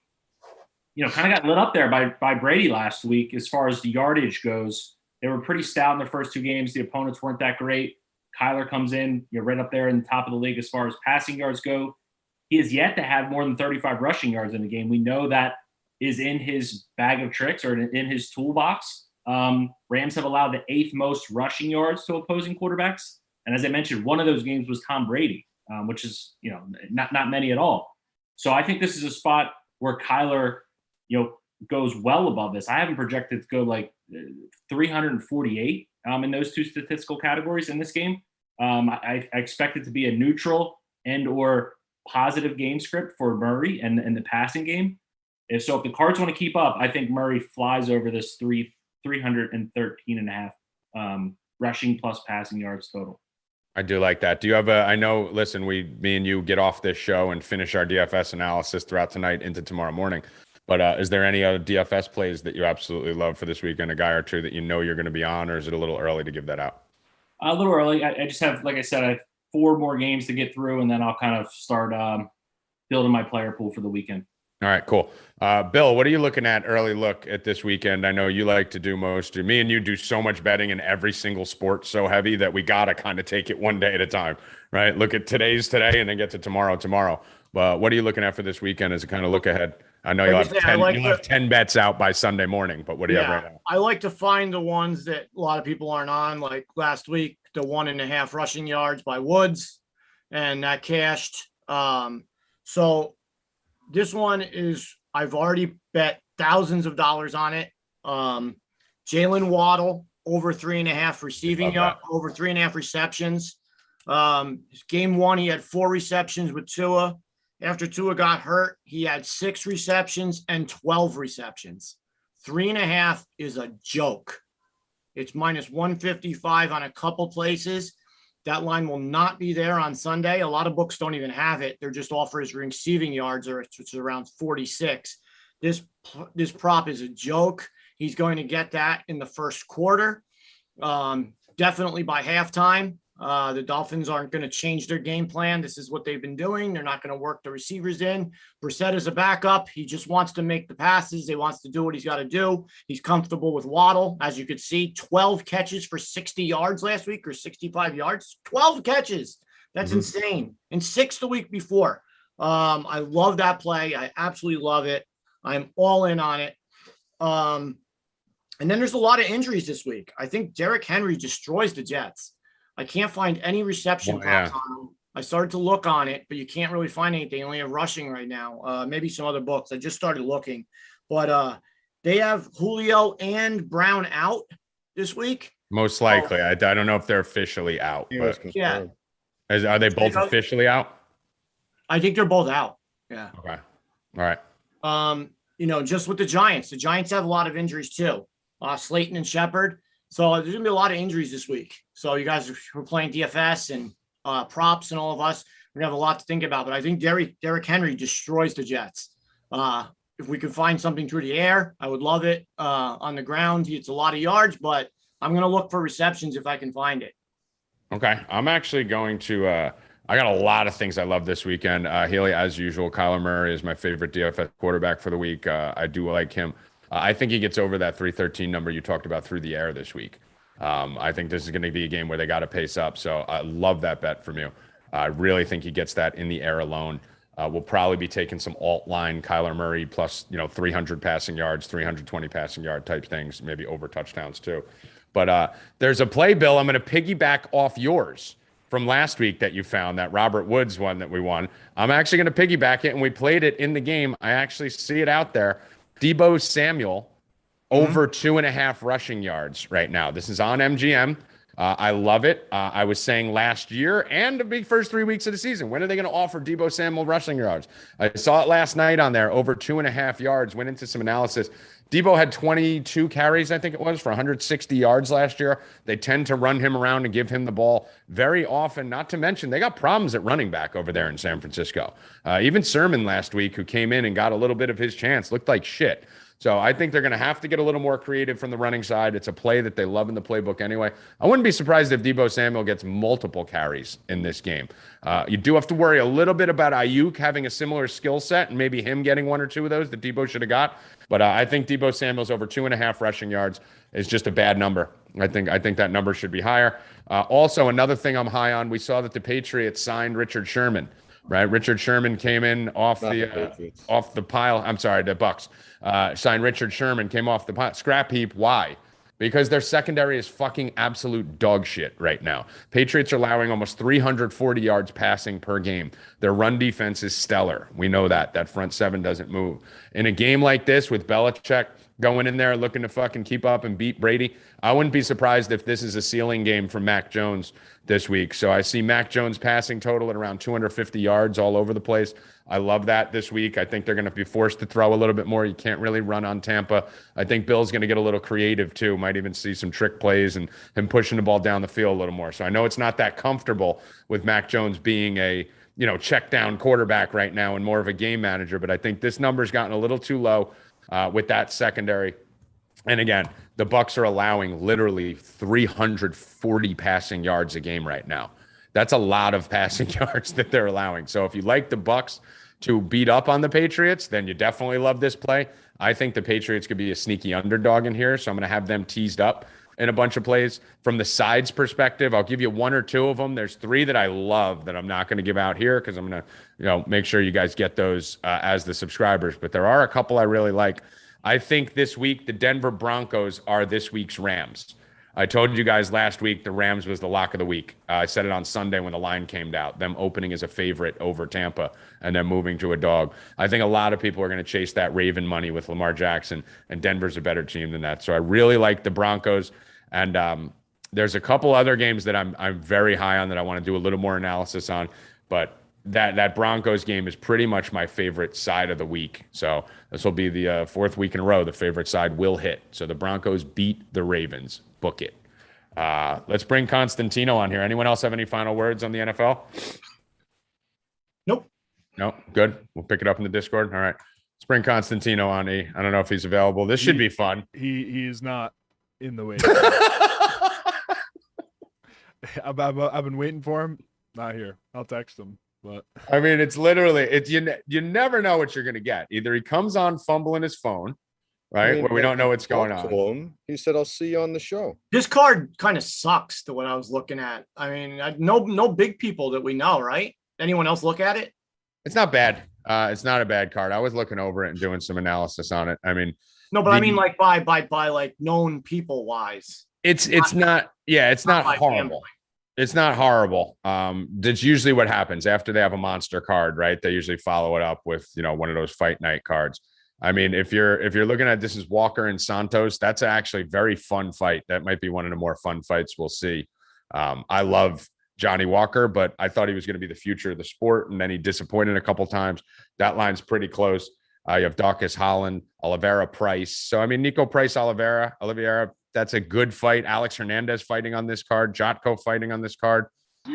of got lit up there by Brady last week as far as the yardage goes. They were pretty stout in their first 2 games. The opponents weren't that great. Kyler comes in, right up there in the top of the league as far as passing yards go. He has yet to have more than 35 rushing yards in a game. We know that is in his bag of tricks or in his toolbox. Rams have allowed the 8th most rushing yards to opposing quarterbacks. And as I mentioned, one of those games was Tom Brady, which is, not many at all. So I think this is a spot where Kyler, goes well above this. I haven't projected to go like 348 in those 2 statistical categories in this game. I expect it to be a neutral and or positive game script for Murray and the passing game. If the Cards want to keep up, I think Murray flies over this 313.5 rushing plus passing yards total. I do like that. Do you have listen, me and you get off this show and finish our DFS analysis throughout tonight into tomorrow morning. But is there any other DFS plays that you absolutely love for this weekend, a guy or 2 that you're going to be on, or is it a little early to give that out? A little early. I just have, like I said, I have 4 more games to get through, and then I'll kind of start building my player pool for the weekend. All right, cool. Bill, what are you looking at early look at this weekend? I know you like to do me and you do so much betting in every single sport so heavy that we got to kind of take it one day at a time, right? Look at today's today and then get to tomorrow. But what are you looking at for this weekend as a kind of look ahead? I know you'll have 10 bets out by Sunday morning, but what do you have right now? I like to find the ones that a lot of people aren't on, like last week, the 1.5 rushing yards by Woods, and that cashed. So this one is, I've already bet thousands of dollars on it. Jalen Waddle over 3.5 receiving yards, over 3.5 receptions. Game 1, he had 4 receptions with Tua. After Tua got hurt, he had 6 receptions and 12 receptions. 3.5 is a joke. It's minus 155 on a couple places. That line will not be there on Sunday. A lot of books don't even have it. They're just offering his receiving yards, which is around 46. This prop is a joke. He's going to get that in the first quarter. Definitely by halftime. The Dolphins aren't going to change their game plan. This is what they've been doing. They're not going to work the receivers in. Brissett is a backup. He just wants to make the passes. He wants to do what he's got to do. He's comfortable with Waddle. As you could see, 12 catches for 60 yards last week or 65 yards. 12 catches. That's insane. And 6 the week before. I love that play. I absolutely love it. I'm all in on it. And then there's a lot of injuries this week. I think Derrick Henry destroys the Jets. I can't find any reception props on him. I started to look on it, but you can't really find anything. Only have rushing right now. Maybe some other books. I just started looking. But they have Julio and Brown out this week. Most likely. I don't know if they're officially out. But Yeah. Are they both officially out? I think they're both out. Yeah. Okay. All right. Just with the Giants have a lot of injuries too. Slayton and Shepard. So there's gonna be a lot of injuries this week. So you guys are playing DFS and props, and all of us, we're gonna have a lot to think about. But I think Derrick Henry destroys the Jets. If we could find something through the air, I would love it. On the ground, it's a lot of yards, but I'm gonna look for receptions if I can find it. Okay, I'm actually going to. I got a lot of things I love this weekend. Healy, as usual, Kyler Murray is my favorite DFS quarterback for the week. I do like him. I think he gets over that 313 number you talked about through the air this week. I think this is going to be a game where they got to pace up. So I love that bet from you. I really think he gets that in the air alone. We'll probably be taking some alt line Kyler Murray plus 300 passing yards, 320 passing yard type things, maybe over touchdowns too. But there's a play, Bill. I'm going to piggyback off yours from last week that you found, that Robert Woods one that we won. I'm actually going to piggyback it, and we played it in the game. I actually see it out there. Deebo Samuel over 2.5 rushing yards right now. This is on MGM. I love it. I was saying last year and the big first 3 weeks of the season, when are they going to offer Deebo Samuel rushing yards? I saw it last night on there, over 2.5 yards, went into some analysis. Deebo had 22 carries, I think it was, for 160 yards last year. They tend to run him around and give him the ball very often, not to mention they got problems at running back over there in San Francisco. Even Sermon last week, who came in and got a little bit of his chance, looked like shit. So I think they're going to have to get a little more creative from the running side. It's a play that they love in the playbook anyway. I wouldn't be surprised if Deebo Samuel gets multiple carries in this game. You do have to worry a little bit about Ayuk having a similar skill set and maybe him getting 1 or 2 of those that Deebo should have got. But I think Deebo Samuel's over 2.5 rushing yards is just a bad number. I think that number should be higher. Also, another thing I'm high on, we saw that the Patriots signed Richard Sherman. Right, Richard Sherman came in off the pile. I'm sorry, the Bucks signed Richard Sherman, came off the pile. Scrap heap. Why? Because their secondary is fucking absolute dog shit right now. Patriots are allowing almost 340 yards passing per game. Their run defense is stellar. We know that. That front seven doesn't move. In a game like this with Belichick going in there looking to fucking keep up and beat Brady, I wouldn't be surprised if this is a ceiling game for Mac Jones this week. So I see Mac Jones passing total at around 250 yards all over the place. I love that this week. I think they're going to be forced to throw a little bit more. You can't really run on Tampa. I think Bill's going to get a little creative too. Might even see some trick plays and him pushing the ball down the field a little more. So I know it's not that comfortable with Mac Jones being a check down quarterback right now and more of a game manager. But I think this number's gotten a little too low with that secondary. And again, the Bucks are allowing literally 340 passing yards a game right now. That's a lot of passing yards that they're allowing. So if you like the Bucks to beat up on the Patriots, then you definitely love this play. I think the Patriots could be a sneaky underdog in here, so I'm going to have them teased up in a bunch of plays. From the sides perspective, I'll give you 1 or 2 of them. There's 3 that I love that I'm not going to give out here because I'm going to make sure you guys get those as the subscribers. But there are a couple I really like. I think this week the Denver Broncos are this week's Rams. I told you guys last week the Rams was the lock of the week. I said it on Sunday when the line came out, them opening as a favorite over Tampa and then moving to a dog. I think a lot of people are going to chase that Raven money with Lamar Jackson, and Denver's a better team than that. So I really like the Broncos. And there's a couple other games that I'm very high on that I want to do a little more analysis on. But that Broncos game is pretty much my favorite side of the week. So this will be the 4th week in a row the favorite side will hit. So the Broncos beat the Ravens. Book it. Let's bring Constantino on here. Anyone else have any final words on the NFL? Nope. No? Good. We'll pick it up in the Discord. All right. Let's bring Constantino on. I don't know if he's available. This should be fun. He is not in the way. I've been waiting for him. Not here. I'll text him. But I mean, it's literally you never know what you're gonna get. Either he comes on fumbling his phone, right? Where we don't know what's going on. He said, "I'll see you on the show." This card kind of sucks to what I was looking at. I mean, no big people that we know, right? Anyone else look at it? It's not bad. It's not a bad card. I was looking over it and doing some analysis on it. I mean, no, but I mean like by like known people wise. It's not horrible. Gambling. It's not horrible. That's usually what happens after they have a monster card, right? They usually follow it up with, one of those fight night cards. I mean, if you're looking at this is Walker and Santos, that's actually a very fun fight. That might be one of the more fun fights we'll see. I love Johnny Walker, but I thought he was going to be the future of the sport, and then he disappointed a couple times. That line's pretty close. You have Dawkins Holland, Oliveira Price. So, I mean, Nico Price, Oliveira, That's a good fight. Alex Hernandez fighting on this card. Jotko fighting on this card.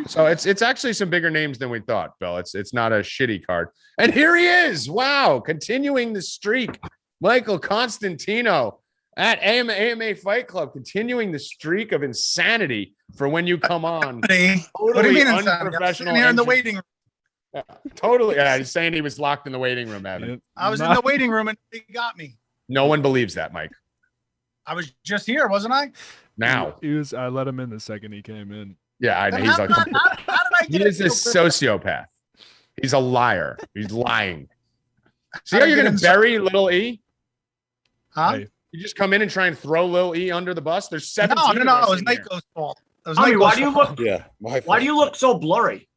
So it's actually some bigger names than we thought, Bill. It's not a shitty card. And here he is. Wow. Continuing the streak. Michael Constantino at AMA Fight Club, continuing the streak of insanity for when you come on. What do you mean unprofessional? Here in the waiting room. Yeah, totally. Yeah, he's saying he was locked in the waiting room, Evan. I was in the waiting room and he got me. No one believes that, Mike. I was just here, wasn't I? Now. I let him in the second he came in. Yeah, I know. He's like, how did I get he is a sociopath. He's a liar. He's lying. See how you're going to bury little E? Huh? Hey, You just come in and try and throw Lil E under the bus. There's 17. No, of us it was in here. Nico's fault. It was Tommy, Nico's why do you fault. look? Yeah. Why do you look so blurry,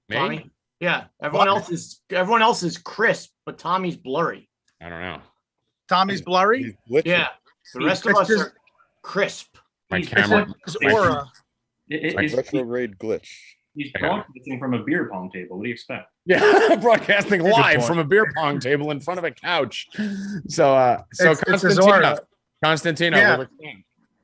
Me? Tommy? Yeah, everyone else is crisp, but Tommy's blurry. I don't know. Tommy's blurry? He's glitching. Yeah, the rest of us are crisp. My He's- camera. His my- aura. He's Retrograde glitch. broadcasting from a beer pong table. What do you expect? Yeah, broadcasting live point. from a beer pong table in front of a couch. So It's his aura. Constantino, Yeah.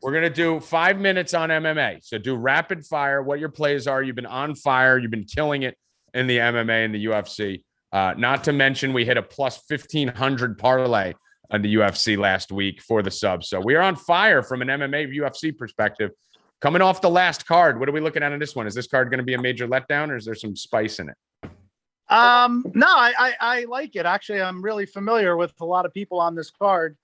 we're gonna do 5 minutes on MMA. So do rapid fire. What your plays are? You've been on fire. You've been killing it in the MMA and the UFC. Not to mention we hit a plus 1,500 parlay on the UFC last week for the sub. So we are on fire from an MMA UFC perspective. Coming off the last card, what are we looking at on this one? Is this card going to be a major letdown, or is there some spice in it? No, I like it. Actually, I'm really familiar with a lot of people on this card.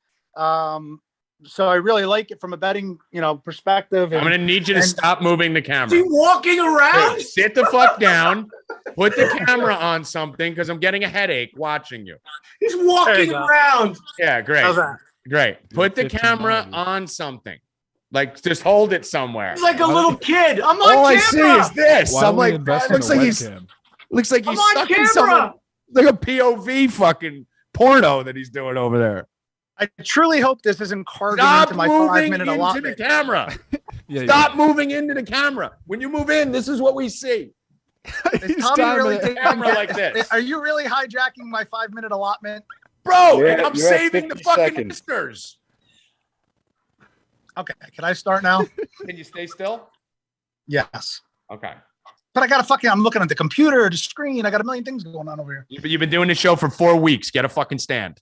So I really like it from a betting, perspective. I'm going to need you to stop moving the Is camera. he walking around? Hey, sit the fuck down. Put the camera on something because I'm getting a headache watching you. He's There walking you go. around. Yeah, great. How's that? Great. Put the 15 camera miles. on something. Like, just hold it somewhere. He's like a little kid. I'm on All I camera. see is this. Why I'm don't we like, invest it in looks a like he's webcam? looks like I'm he's on stuck in camera. someone like a POV fucking porno that he's doing over there. I truly hope this isn't carving Stop into my moving 5-minute into the allotment. camera. Yeah, Stop moving into the camera. When you move in, this is what we see. Is He's Tommy timing really it. taking Camera like this. Are you really hijacking my 5-minute allotment? Bro, You're and at- I'm you're at saving the 50 fucking seconds. listeners. Okay, can I start now? Can you stay still? Yes. Okay. But I'm looking at the computer, the screen. I got a million things going on over here. You've been doing this show for 4 weeks. Get a fucking stand.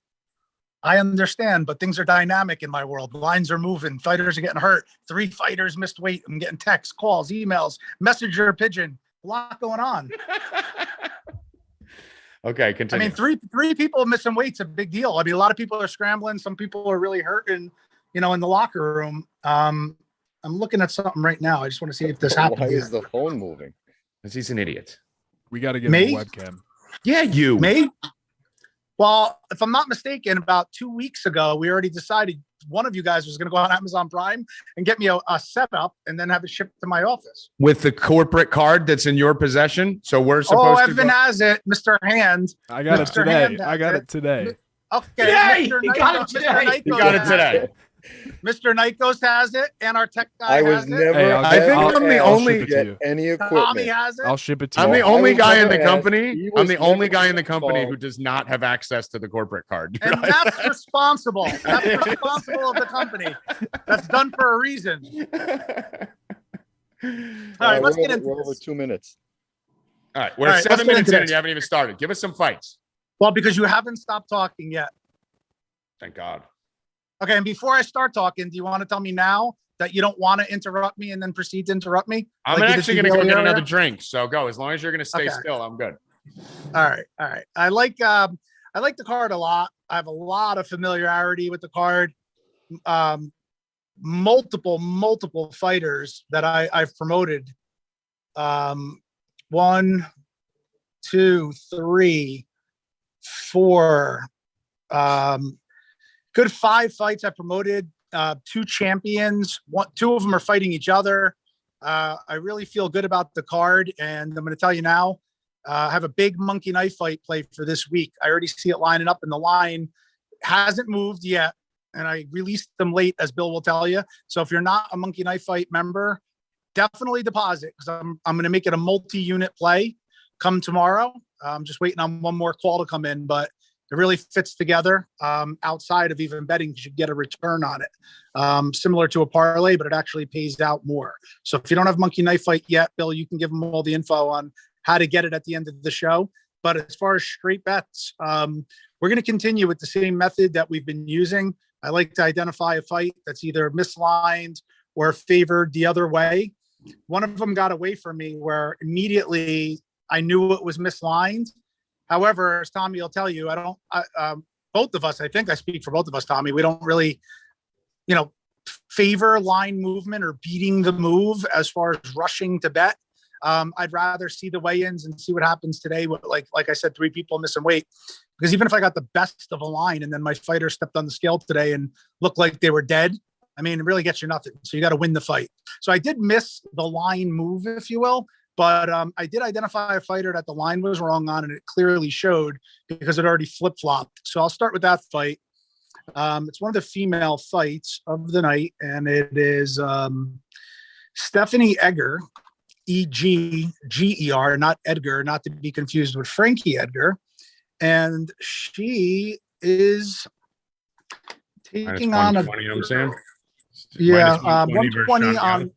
I understand, but things are dynamic in my world. Lines are moving. Fighters are getting hurt. 3 fighters missed weight. I'm getting texts, calls, emails, messenger pigeon. A lot going on. Okay, continue. I mean, three people missing weight's a big deal. I mean, a lot of people are scrambling. Some people are really hurting, in the locker room. I'm looking at something right now. I just want to see if this Why happened. is the phone moving? Because he's an idiot. We got to get Me? a webcam. Yeah, you. Me? Well, if I'm not mistaken, about 2 weeks ago, we already decided one of you guys was going to go on Amazon Prime and get me a setup and then have it shipped to my office. With the corporate card that's in your possession. So we're Oh, supposed to Evan go. has it, Mr. Hand. I got it Mr. today. Hand I got has it today. Okay, Yay! Mr. He got it Nyko- today. Mr. You Nyko got it has today. Mr. Nikos has it, and our tech guy I was has it. never. Hey, I think ever I'm the asked only- to I'll ship it to get you. any Tommy equipment. has it. I'll ship it to I'm you. the I only was guy in never the asked. company. He I'm was the only never guy in the company involved. who does not have access to the corporate card. And that's responsible. That's responsible of the company. That's done for a reason. All right, let's get into We're over this. 2 minutes. All right, we're All right, 7 let's get minutes into in and this. you haven't even started. Give us some fights. Well, because you haven't stopped talking yet. Thank God. Okay, and before I start talking, do you want to tell me now that you don't want to interrupt me and then proceed to interrupt me? I'm Like you did actually going to go earlier? get another drink. So go. As long as you're going to stay Okay. still, I'm good. All right. I like the card a lot. I have a lot of familiarity with the card. Multiple fighters that I've promoted. 1, 2, 3, 4. Good 5 fights I promoted. 2 champions. 2 of them are fighting each other. I really feel good about the card, and I'm going to tell you now. I have a big monkey knife fight play for this week. I already see it lining up, and the line hasn't moved yet. And I released them late, as Bill will tell you. So if you're not a monkey knife fight member, definitely deposit, because I'm going to make it a multi-unit play come tomorrow. I'm just waiting on one more call to come in, but It really fits together outside of even betting because you get a return on it, similar to a parlay, but it actually pays out more. So if you don't have Monkey Knife Fight yet, Bill, you can give them all the info on how to get it at the end of the show. But as far as straight bets, we're going to continue with the same method that we've been using. I like to identify a fight that's either mislined or favored the other way. One of them got away from me where immediately I knew it was mislined. However, as Tommy will tell you, both of us, I think I speak for both of us, Tommy, we don't really, favor line movement or beating the move as far as rushing to bet. I'd rather see the weigh-ins and see what happens today with, like I said, 3 people missing weight. Because even if I got the best of a line and then my fighter stepped on the scale today and looked like they were dead, I mean, it really gets you nothing. So you got to win the fight. So I did miss the line move, if you will. But I did identify a fighter that the line was wrong on, and it clearly showed because it already flip-flopped. So I'll start with that fight. It's one of the female fights of the night, and it is Stephanie Egger, Egger, not Edgar, not to be confused with Frankie Edgar. And she is taking on a... You know what I'm saying? Yeah, Minus 120 on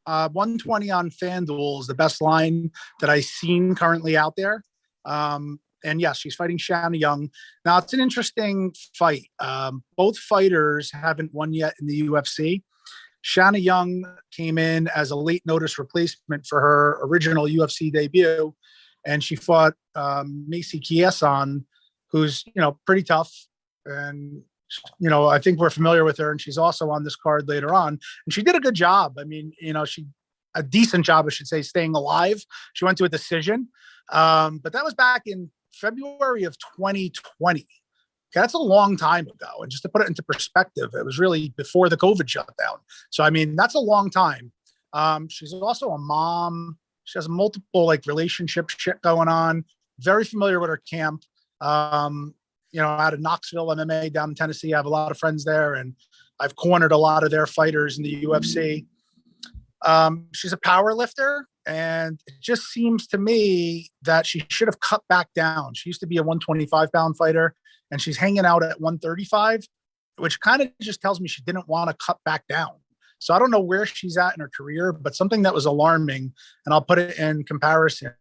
120 on FanDuel is the best line that I've seen currently out there. And yes, she's fighting Shanna Young. Now, it's an interesting fight. Both fighters haven't won yet in the UFC. Shanna Young came in as a late notice replacement for her original UFC debut, and she fought Macy Chiasson, who's, pretty tough. And I think we're familiar with her, and she's also on this card later on. And she did a good job. I mean, a decent job, I should say, staying alive. She went to a decision. But that was back in February of 2020. Okay, that's a long time ago. And just to put it into perspective, it was really before the COVID shutdown. So, I mean, that's a long time. She's also a mom. She has multiple relationship shit going on. Very familiar with her camp. Out of Knoxville MMA down in Tennessee. I have a lot of friends there, and I've cornered a lot of their fighters in the UFC. She's a power lifter, and it just seems to me that she should have cut back down. She used to be a 125-pound fighter, and she's hanging out at 135, which kind of just tells me she didn't want to cut back down. So I don't know where she's at in her career, but something that was alarming, and I'll put it in comparison.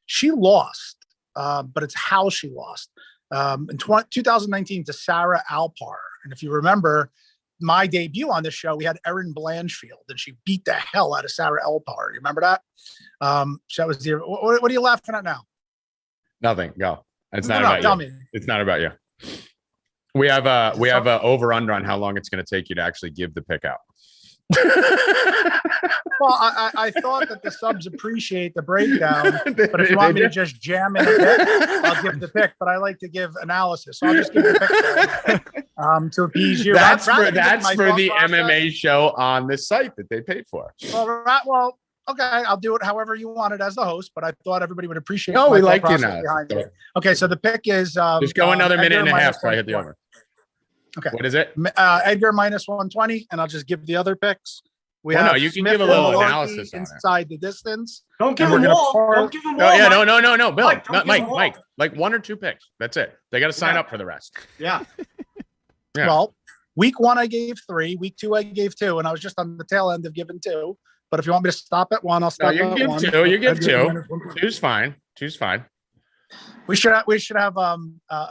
She lost, but it's how she lost. In 2019 to Sarah Alpar. And if you remember my debut on this show, we had Erin Blanchfield, and she beat the hell out of Sarah Alpar. You remember that? So that was the, what are you laughing at now? Nothing. Go. It's not about tell you. me. It's not about you. We have a over under on how long it's going to take you to actually give the pick out. Well, I thought that the subs appreciate the breakdown, but if you want me to just jam in a bit, I'll give the pick. But I like to give analysis, so I'll just give the pick to appease you. That's for the MMA show on this site that they paid for. Well, okay, I'll do it however you want it as the host, but I thought everybody would appreciate. No, we like you now. Okay, so the pick is just go another minute and a half so I hit the over. Okay. What is it? Edgar minus 120, and I'll just give the other picks. No, you can give a little analysis on inside the distance. Don't give them all. Don't give them all. Yeah, no, Bill, Mike, like 1 or 2 picks. That's it. They got to sign up for the rest. Yeah. Well, week 1 I gave 3, week 2 I gave 2, and I was just on the tail end of giving 2. But if you want me to stop at 1, I'll stop at 1. You give 2. 2's fine. 2's fine. We should have a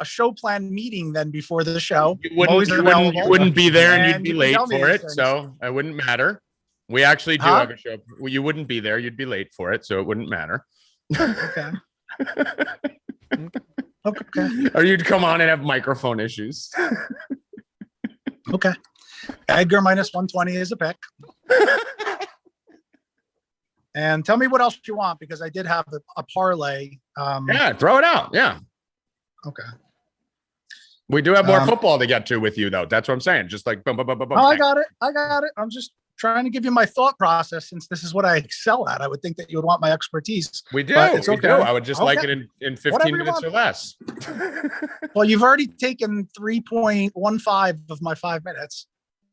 show plan meeting then before the show. You wouldn't be there, and you'd be late for it, so it wouldn't matter. We actually do have a show. You wouldn't be there. You'd be late for it, so it wouldn't matter. Okay. Okay. Or you'd come on and have microphone issues. Okay. Edgar minus 120 is a pick. And tell me what else you want, because I did have a parlay. Yeah, throw it out. Yeah. Okay. We do have more football to get to with you, though. That's what I'm saying. Just like boom, boom, boom, boom. Oh, I got it. I'm just trying to give you my thought process, since this is what I excel at. I would think that you would want my expertise. We do. It's okay. I would just like it in 15 minutes or less. Well, you've already taken 3.15 of my 5 minutes.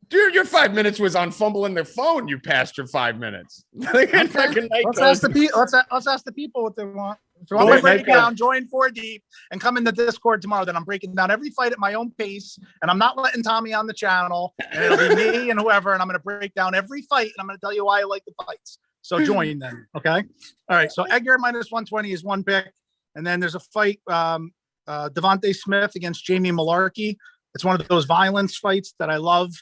Dude, your 5 minutes was on fumbling the phone. You passed your 5 minutes. Okay. Let's ask the people what they want. If you want my Night breakdown, join 4 Deep and come in the Discord tomorrow. Then I'm breaking down every fight at my own pace, and I'm not letting Tommy on the channel. And it'll be me and whoever, and I'm going to break down every fight, and I'm going to tell you why I like the fights. So join then, okay? All right, so Edgar minus 120 is one pick. And then there's a fight, Devontae Smith against Jamie Malarkey. It's one of those violence fights that I love.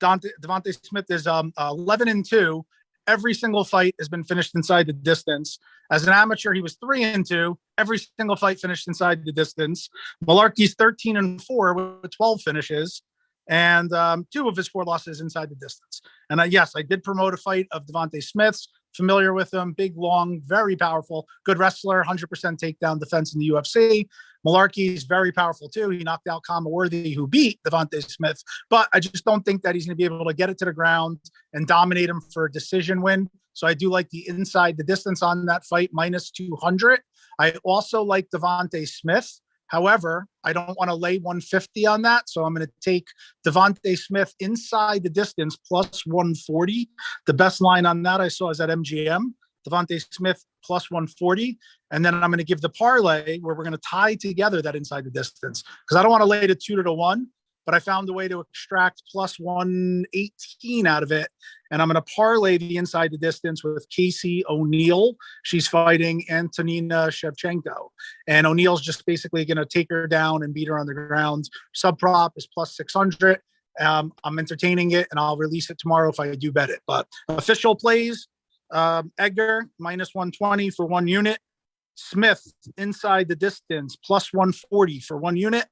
Devontae Smith is 11-2. Every single fight has been finished inside the distance. As an amateur, he was 3-2. Every single fight finished inside the distance. Malarkey's 13-4 with 12 finishes, and 2 of his 4 losses inside the distance. And yes, I did promote a fight of Devontae Smith's. Familiar with him, big, long, very powerful, good wrestler, 100% takedown defense in the UFC. Malarkey's very powerful too. He knocked out Kama Worthy, who beat Devontae Smith, but I just don't think that he's going to be able to get it to the ground and dominate him for a decision win. So I do like the inside the distance on that fight, minus 200. I also like Devontae Smith. However, I don't want to lay 150 on that. So I'm going to take Devontae Smith inside the distance plus 140. The best line on that I saw is at MGM. Devontae Smith plus 140. And then I'm going to give the parlay where we're going to tie together that inside the distance, because I don't want to lay it 2-1, but I found a way to extract plus 118 out of it. And I'm going to parlay the inside the distance with Casey O'Neill. She's fighting Antonina Shevchenko. And O'Neill's just basically going to take her down and beat her on the ground. Sub prop is plus 600. I'm entertaining it, and I'll release it tomorrow if I do bet it. But official plays, Edgar, minus 120 for 1 unit. Smith, inside the distance, plus 140 for 1 unit.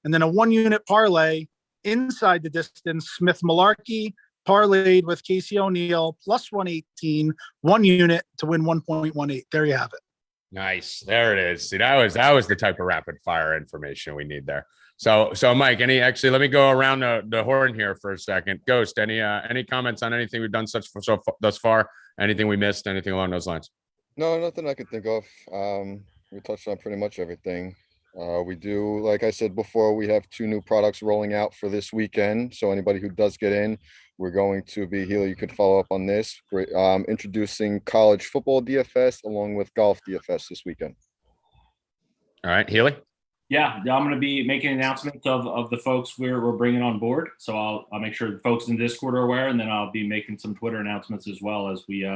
And then a 1 unit parlay inside the distance, Smith Malarkey, parlayed with Casey O'Neill, plus 118, 1 unit to win 1.18. There you have it. Nice. There it is. See, that was the type of rapid fire information we need there. So Mike, actually, let me go around the horn here for a second. Ghost, any comments on anything we've done thus far? Anything we missed? Anything along those lines? No, nothing I could think of. We touched on pretty much everything. We do, like I said before, we have 2 new products rolling out for this weekend. So anybody who does get in, we're going to be here. You could follow up on this. We're introducing college football DFS along with golf DFS this weekend. All right, Healy. Yeah, I'm going to be making announcements of the folks we're bringing on board. So I'll make sure the folks in Discord are aware, and then I'll be making some Twitter announcements as well as we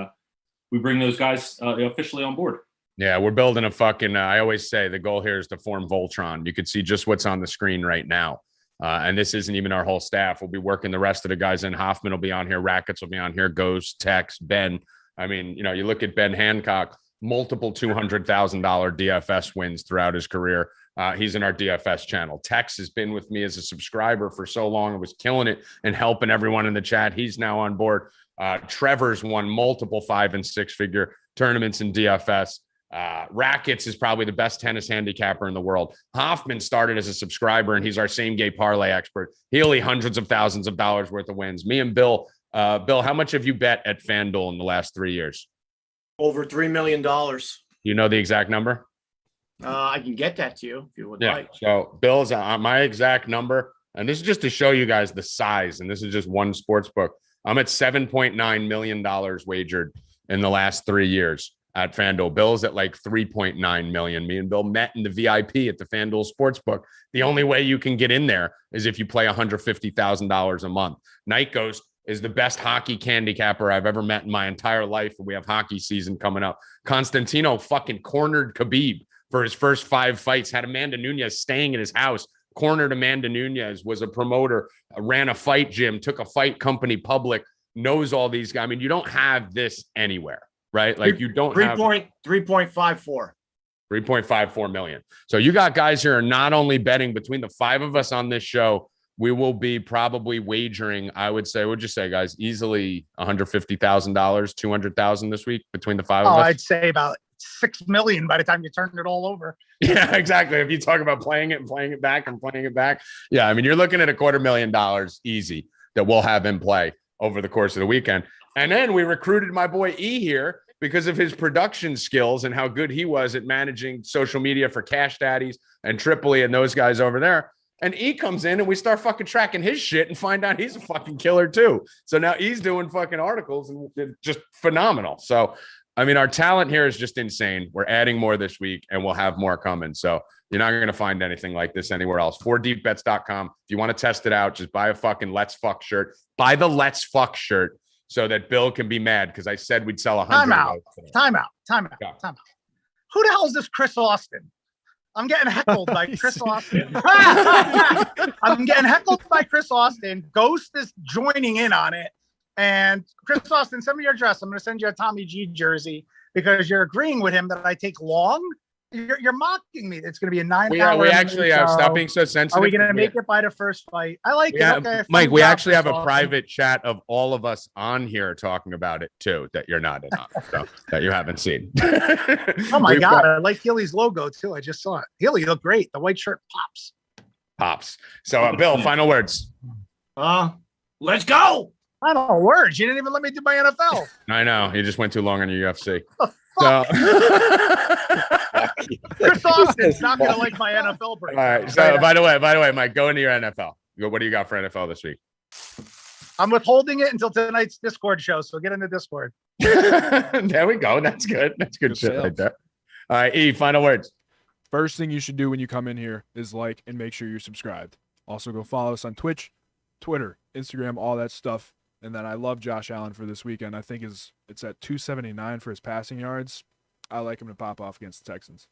bring those guys officially on board. Yeah, we're building a fucking, I always say the goal here is to form Voltron. You could see just what's on the screen right now. And this isn't even our whole staff. We'll be working the rest of the guys in. Hoffman will be on here. Rackets will be on here. Ghost, Tex, Ben. I mean, you look at Ben Hancock, multiple $200,000 DFS wins throughout his career. He's in our DFS channel. Tex has been with me as a subscriber for so long and was killing it and helping everyone in the chat. He's now on board. Trevor's won multiple 5- and 6-figure tournaments in DFS. Rackets is probably the best tennis handicapper in the world. Hoffman started as a subscriber, and he's our same game parlay expert. Healy, hundreds of thousands of dollars worth of wins. Me and Bill, how much have you bet at FanDuel in the last 3 years? Over $3 million. You know the exact number? I can get that to you if you would like. So Bill's my exact number, and this is just to show you guys the size, and this is just one sports book. I'm at $7.9 million wagered in the last 3 years at FanDuel. Bill's at like 3.9 million. Me and Bill met in the VIP at the FanDuel Sportsbook. The only way you can get in there is if you play $150,000 a month. Night Ghost is the best hockey candy capper I've ever met in my entire life. And we have hockey season coming up. Constantino fucking cornered Khabib for his first 5 fights, had Amanda Nunes staying in his house, cornered Amanda Nunes, was a promoter, ran a fight gym, took a fight company public, knows all these guys. I mean, you don't have this anywhere. Right? Like you don't have 3.54. 3.54 million. So you got guys here are not only betting between the 5 of us on this show, we will be probably wagering, I would say, what'd you say, guys? Easily $150,000, 200,000 this week between the 5 of us. I'd say about 6 million by the time you turn it all over. Yeah, exactly. If you talk about playing it and playing it back and playing it back. Yeah, I mean, you're looking at $250,000 easy that we'll have in play over the course of the weekend. And then we recruited my boy E here because of his production skills and how good he was at managing social media for Cash Daddies and Tripoli and those guys over there. And E comes in and we start fucking tracking his shit and find out he's a fucking killer too. So now E's doing fucking articles and just phenomenal. So I mean, our talent here is just insane. We're adding more this week, and we'll have more coming. So you're not going to find anything like this anywhere else. 4deepbets.com. If you want to test it out, just buy a fucking Let's Fuck shirt. Buy the Let's Fuck shirt so that Bill can be mad because I said we'd sell 100. Time out. Who the hell is this Chris Austin? I'm getting heckled by Chris Austin. I'm getting heckled by Chris Austin. Ghost is joining in on it. And Chris Austin, send me your address. I'm going to send you a Tommy G jersey because you're agreeing with him that I take long. You're mocking me. It's going to be a 9-hour. We actually have. Stop being so sensitive. Are we going to make it by the first fight? I like it. Okay, Mike, we actually have a private chat of all of us on here talking about it too, that you're not in on, so, that you haven't seen. Oh my God. I like Healy's logo too. I just saw it. Healy, you look great. The white shirt pops. So Bill, final words. Let's go. Final words. You didn't even let me do my NFL. I know. You just went too long on your UFC. So Chris Austin's not going to like my NFL break. All right. So by the way, Mike, go into your NFL. What do you got for NFL this week? I'm withholding it until tonight's Discord show. So get in the Discord. There we go. That's good. That's good shit right there. All right, E, final words. First thing you should do when you come in here is like and make sure you're subscribed. Also, go follow us on Twitch, Twitter, Instagram, all that stuff. And then I love Josh Allen for this weekend. I think it's at 279 for his passing yards. I like him to pop off against the Texans.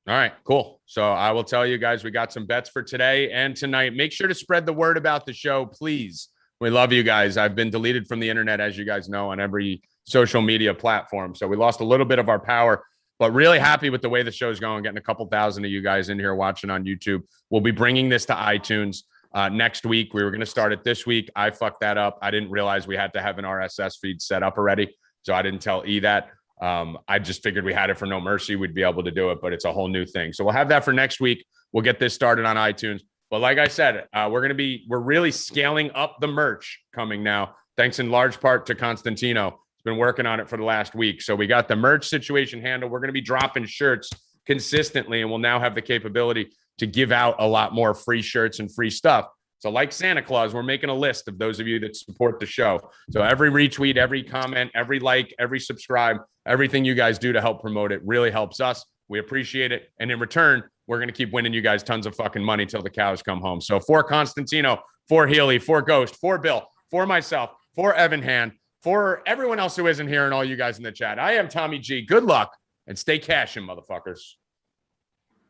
All right, cool. So I will tell you guys, we got some bets for today and tonight. Make sure to spread the word about the show, please. We love you guys. I've been deleted from the internet, as you guys know, on every social media platform. So we lost a little bit of our power, but really happy with the way the show's going, getting a couple thousand of you guys in here watching on YouTube. We'll be bringing this to iTunes next week. We were going to start it this week. I fucked that up. I didn't realize we had to have an RSS feed set up already. So I didn't tell E that. I just figured we had it for No Mercy. We'd be able to do it, but it's a whole new thing. So we'll have that for next week. We'll get this started on iTunes. But like I said, we're really scaling up the merch coming now, thanks in large part to Constantino. He's been working on it for the last week. So we got the merch situation handled. We're going to be dropping shirts consistently, and we'll now have the capability to give out a lot more free shirts and free stuff. So like Santa Claus, we're making a list of those of you that support the show. So every retweet, every comment, every like, every subscribe, everything you guys do to help promote it really helps us. We appreciate it. And in return, we're going to keep winning you guys tons of fucking money till the cows come home. So for Constantino, for Healy, for Ghost, for Bill, for myself, for Evan Hand, for everyone else who isn't here and all you guys in the chat, I am Tommy G. Good luck and stay cashing, motherfuckers.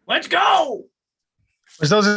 Let's go. Was those